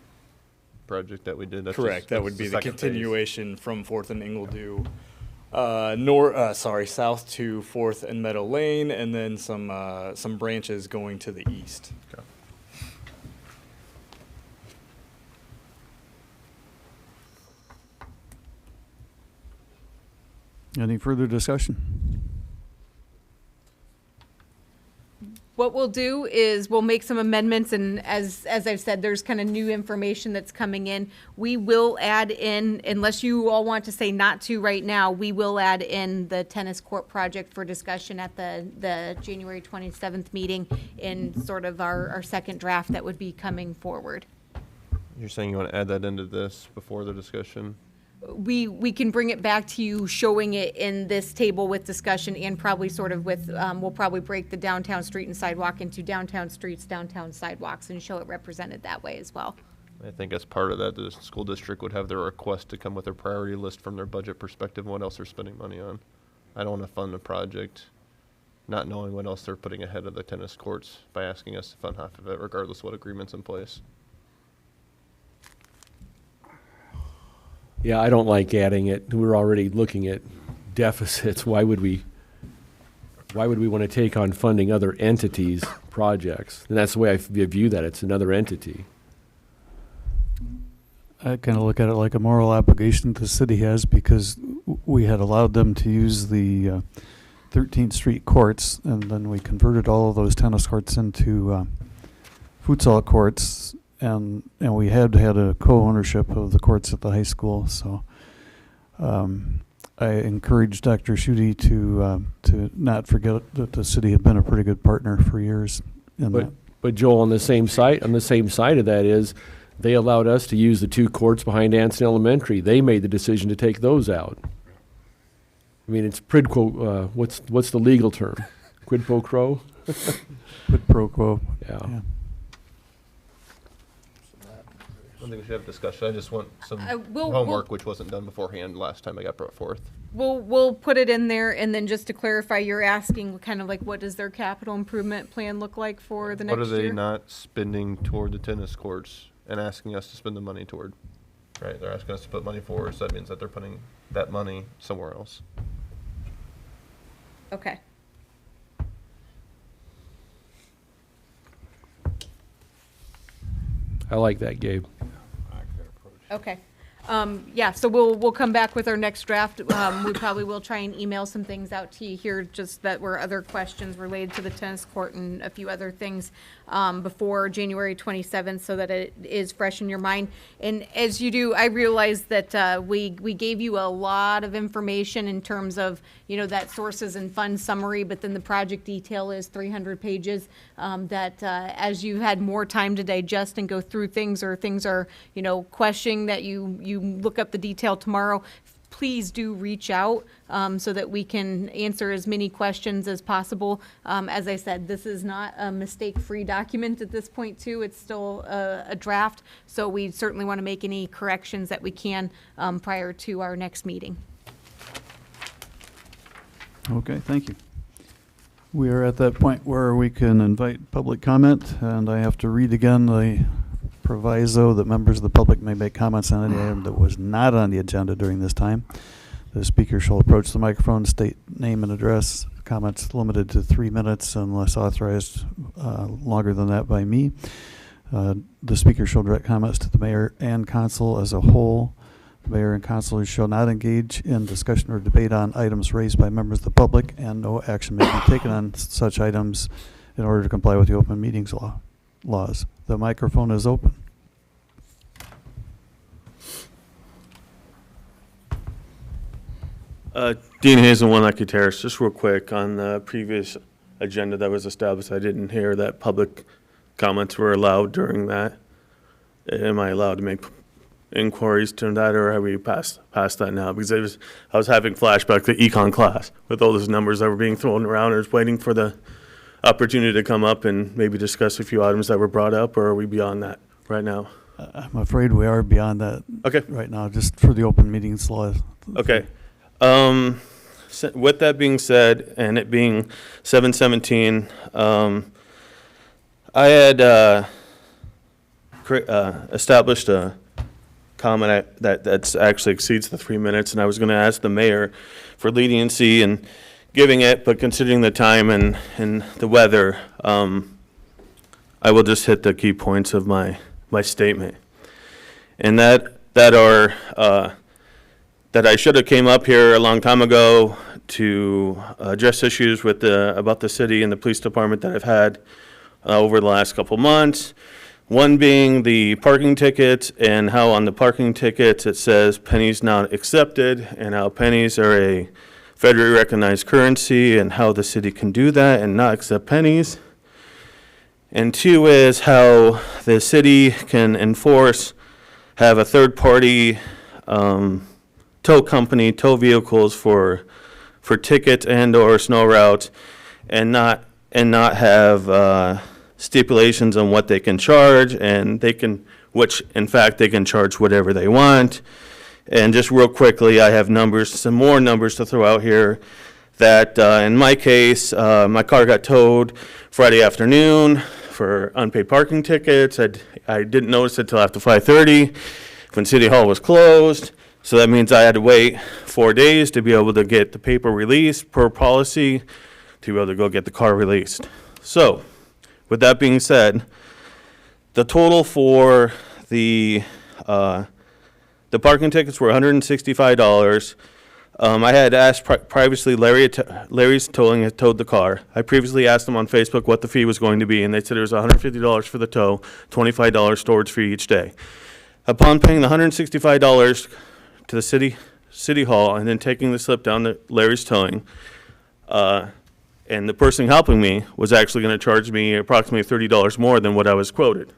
project that we did. That's Correct. That that's would be the second phase. continuation from 4th and Ingledew, south to 4th and Meadow Lane, and then some branches going to the east. Okay. Any further discussion? What we'll do is we'll make some amendments, and as I've said, there's kind of new information that's coming in. We will add in, unless you all want to say not to right now, we will add in the tennis court project for discussion at the January 27th meeting in sort of our second draft that would be coming forward. You're saying you want to add that into this before the discussion? We can bring it back to you, showing it in this table with discussion, and probably sort of with, we'll probably break the downtown street and sidewalk into downtown streets, downtown sidewalks, and show it represented that way as well. I think as part of that, the school district would have their request to come with a priority list from their budget perspective and what else they're spending money on. I don't want to fund a project not knowing what else they're putting ahead of the tennis courts by asking us to fund half of it, regardless of what agreement's in place. Yeah, I don't like adding it. We're already looking at deficits. Why would we want to take on funding other entities' projects? And that's the way I view that. It's another entity. I kind of look at it like a moral obligation the city has, because we had allowed them to use the 13th Street courts, and then we converted all of those tennis courts into futsal courts. And we had had a co-ownership of the courts at the high school, so I encouraged Dr. Schutte to not forget that the city had been a pretty good partner for years. But Joel, on the same side of that is, they allowed us to use the 2 courts behind Anson Elementary. They made the decision to take those out. I mean, it's quid quo. What's the legal term? Quid pro quo. Quid pro quo. Yeah. I don't think we should have discussion. I just want some we'll- homework, which wasn't done beforehand last time I got brought forth. We'll put it in there, and then just to clarify, you're asking kind of like, what does their capital improvement plan look like for the next What year? are they not spending toward the tennis courts and asking us to spend the money toward? Right, they're asking us to put money forward, so that means that they're putting that money somewhere else. Okay. I like that, Gabe. Okay. Yeah, so we'll come back with our next draft. We probably will try and email some things out to you here, just that were other questions related to the tennis court and a few other things before January 27th, so that it is fresh in your mind. And as you do, I realize that we gave you a lot of information in terms of, that sources and fund summary, but then the project detail is 300 pages, that as you had more time to digest and go through things, or things are, questioning that you look up the detail tomorrow, please do reach out so that we can answer as many questions as possible. As I said, this is not a mistake-free document at this point, too. It's still a draft, so we certainly want to make any corrections that we can prior to our next meeting. Okay, thank you. We are at that point where we can invite public comment, and I have to read again the proviso that members of the public may make comments on any item that was not on the agenda during this time. The speaker shall approach the microphone, state name and address. Comments limited to 3 minutes unless authorized longer than that by me. The speaker shall direct comments to the mayor and council as a whole. The mayor and councilors shall not engage in discussion or debate on items raised by members of the public, and no action may be taken on such items in order to comply with the open meetings laws. The microphone is open. Dean Hazen, 1 Lucky Terrace. Just real quick, on the previous agenda that was established, I didn't hear that public comments were allowed during that. Am I allowed to make inquiries to that, or have we passed that now? Because I was having flashback to econ class with all those numbers that were being thrown around. I was waiting for the opportunity to come up and maybe discuss a few items that were brought up, or are we beyond that right now? I'm afraid we are beyond that. Okay. Right now, just for the open meetings law. Okay. With that being said, and it being 7:17, I had established a comment that's actually exceeds the 3 minutes, and I was going to ask the mayor for leniency and giving it, but considering the time and the weather, I will just hit the key points of my statement, and that I should have came up here a long time ago to address issues with about the city and the police department that I've had over the last couple months. One being the parking tickets, and how on the parking tickets it says pennies not accepted, and how pennies are a federally recognized currency, and how the city can do that and not accept pennies. And two is how the city can have a third-party tow company tow vehicles for tickets and or snow routes, and not have stipulations on what they can charge, and which in fact they can charge whatever they want. And just real quickly, I have some more numbers to throw out here. That in my case, my car got towed Friday afternoon for unpaid parking tickets. I didn't notice it till after 5:30 when City Hall was closed. So that means I had to wait 4 days to be able to get the paper released per policy to be able to go get the car released. So, with that being said, the total for the parking tickets were $165. I had asked previously, Larry's Towing had towed the car. I previously asked them on Facebook what the fee was going to be, and they said it was $150 for the tow, $25 storage fee each day. Upon paying the $165 to the city hall, and then taking the slip down to Larry's Towing, and the person helping me was actually going to charge me approximately $30 more than what I was quoted.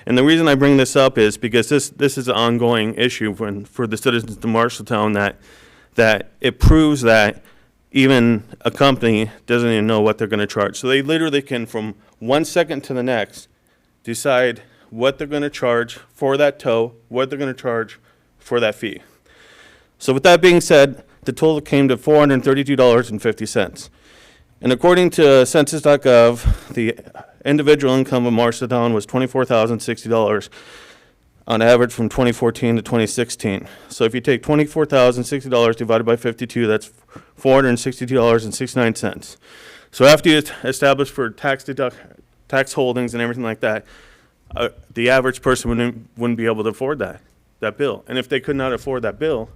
And the reason I bring this up is because this is an ongoing issue for the citizens of Marshalltown, that it proves that even a company doesn't even know what they're going to charge. So they literally can, from 1 second to the next, decide what they're going to charge for that tow, what they're going to charge for that fee. So with that being said, the total came to $432.50. And according to census.gov, the individual income of Marshalltown was $24,060 on average from 2014 to 2016. So if you take $24,060 divided by 52, that's $462.69. So after you establish for tax holdings and everything like that, the average person wouldn't be able to afford that bill. And if they could not afford that bill,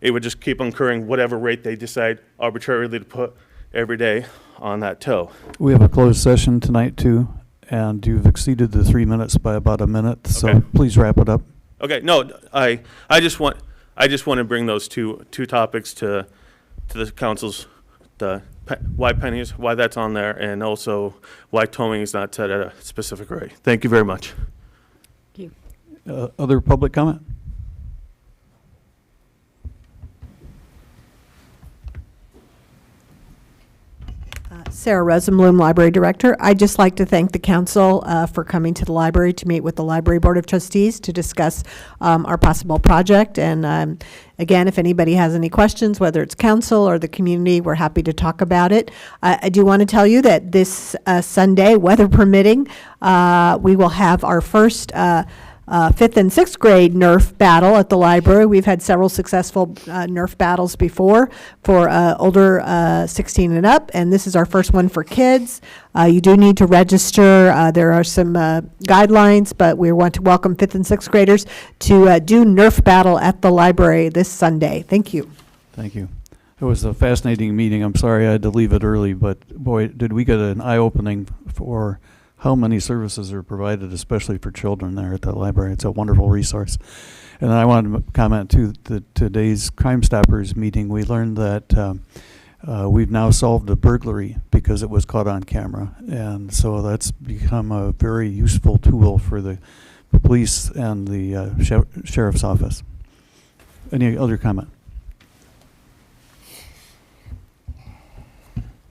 it would just keep incurring whatever rate they decide arbitrarily to put every day on that tow. We have a closed session tonight too, and you've exceeded the 3 minutes by about a minute, so Okay. please wrap it up. Okay, no, I just want to bring those two topics to the council's, why pennies, why that's on there, and also why towing is not set at a specific rate. Thank you very much. Thank you. Other public comment? Sarah Rosenblum, Library Director. I'd just like to thank the council for coming to the library to meet with the Library Board of Trustees to discuss our possible project. And again, if anybody has any questions, whether it's council or the community, we're happy to talk about it. I do want to tell you that this Sunday, weather permitting, we will have our first 5th and 6th grade Nerf battle at the library. We've had several successful Nerf battles before for older 16 and up, and this is our first one for kids. You do need to register. There are some guidelines, but we want to welcome 5th and 6th graders to do Nerf battle at the library this Sunday. Thank you. Thank you. It was a fascinating meeting. I'm sorry I had to leave it early, but boy, did we get an eye-opening for how many services are provided, especially for children there at the library. It's a wonderful resource. And I wanted to comment too, today's Crime Stoppers meeting, we learned that we've now solved a burglary because it was caught on camera. And so that's become a very useful tool for the police and the sheriff's office. Any other comment?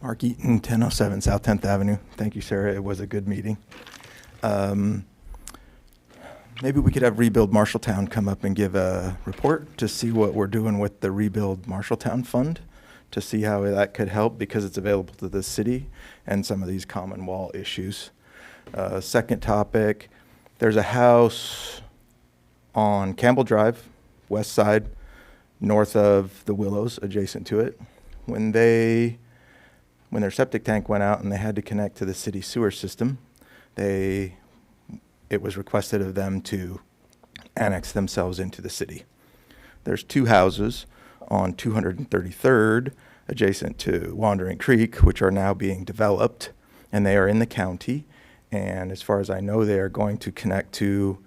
Mark Eaton, 1007 South 10th Avenue. Thank you, Sarah. It was a good meeting. maybe we could have Rebuild Marshalltown come up and give a report to see what we're doing with the Rebuild Marshalltown Fund, to see how that could help, because it's available to the city and some of these common wall issues. Second topic, there's a house on Campbell Drive, west side, north of the Willows, adjacent to it. When their septic tank went out and they had to connect to the city sewer system, it was requested of them to annex themselves into the city. There's two houses on 233rd, adjacent to Wandering Creek, which are now being developed, and they are in the county. And as far as I know, they are going to connect to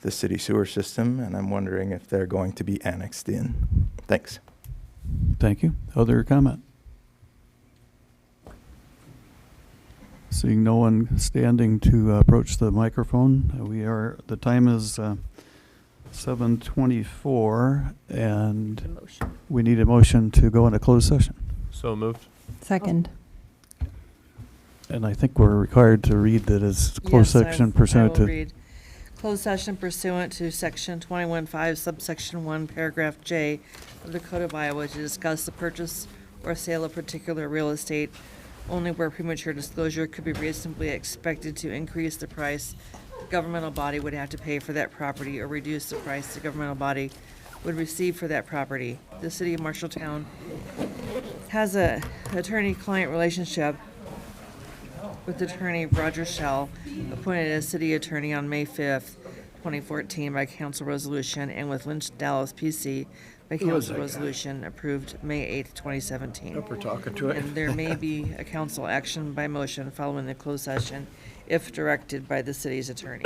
the city sewer system, and I'm wondering if they're going to be annexed in. Thanks. Thank you. Other comment? Seeing no one standing to approach the microphone, the time is 7:24, and we need a motion to go into closed session. So moved. Second. And I think we're required to read that as closed section I pursuant will to. read. Closed session pursuant to section 21.5 subsection 1 paragraph J of the Code of Iowa to discuss the purchase or sale of particular real estate only where premature disclosure could be reasonably expected to increase the price the governmental body would have to pay for that property or reduce the price the governmental body would receive for that property. The city of Marshalltown has a attorney-client relationship with attorney Roger Shell, appointed as city attorney on May 5th, 2014 by council resolution, and with Lynch Dallas PC by Who was council that guy? resolution approved May 8th, 2017. Hope we're talking to it. And there may be a council action by motion following the closed session if directed by the city's attorney.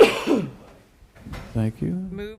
Thank you. Move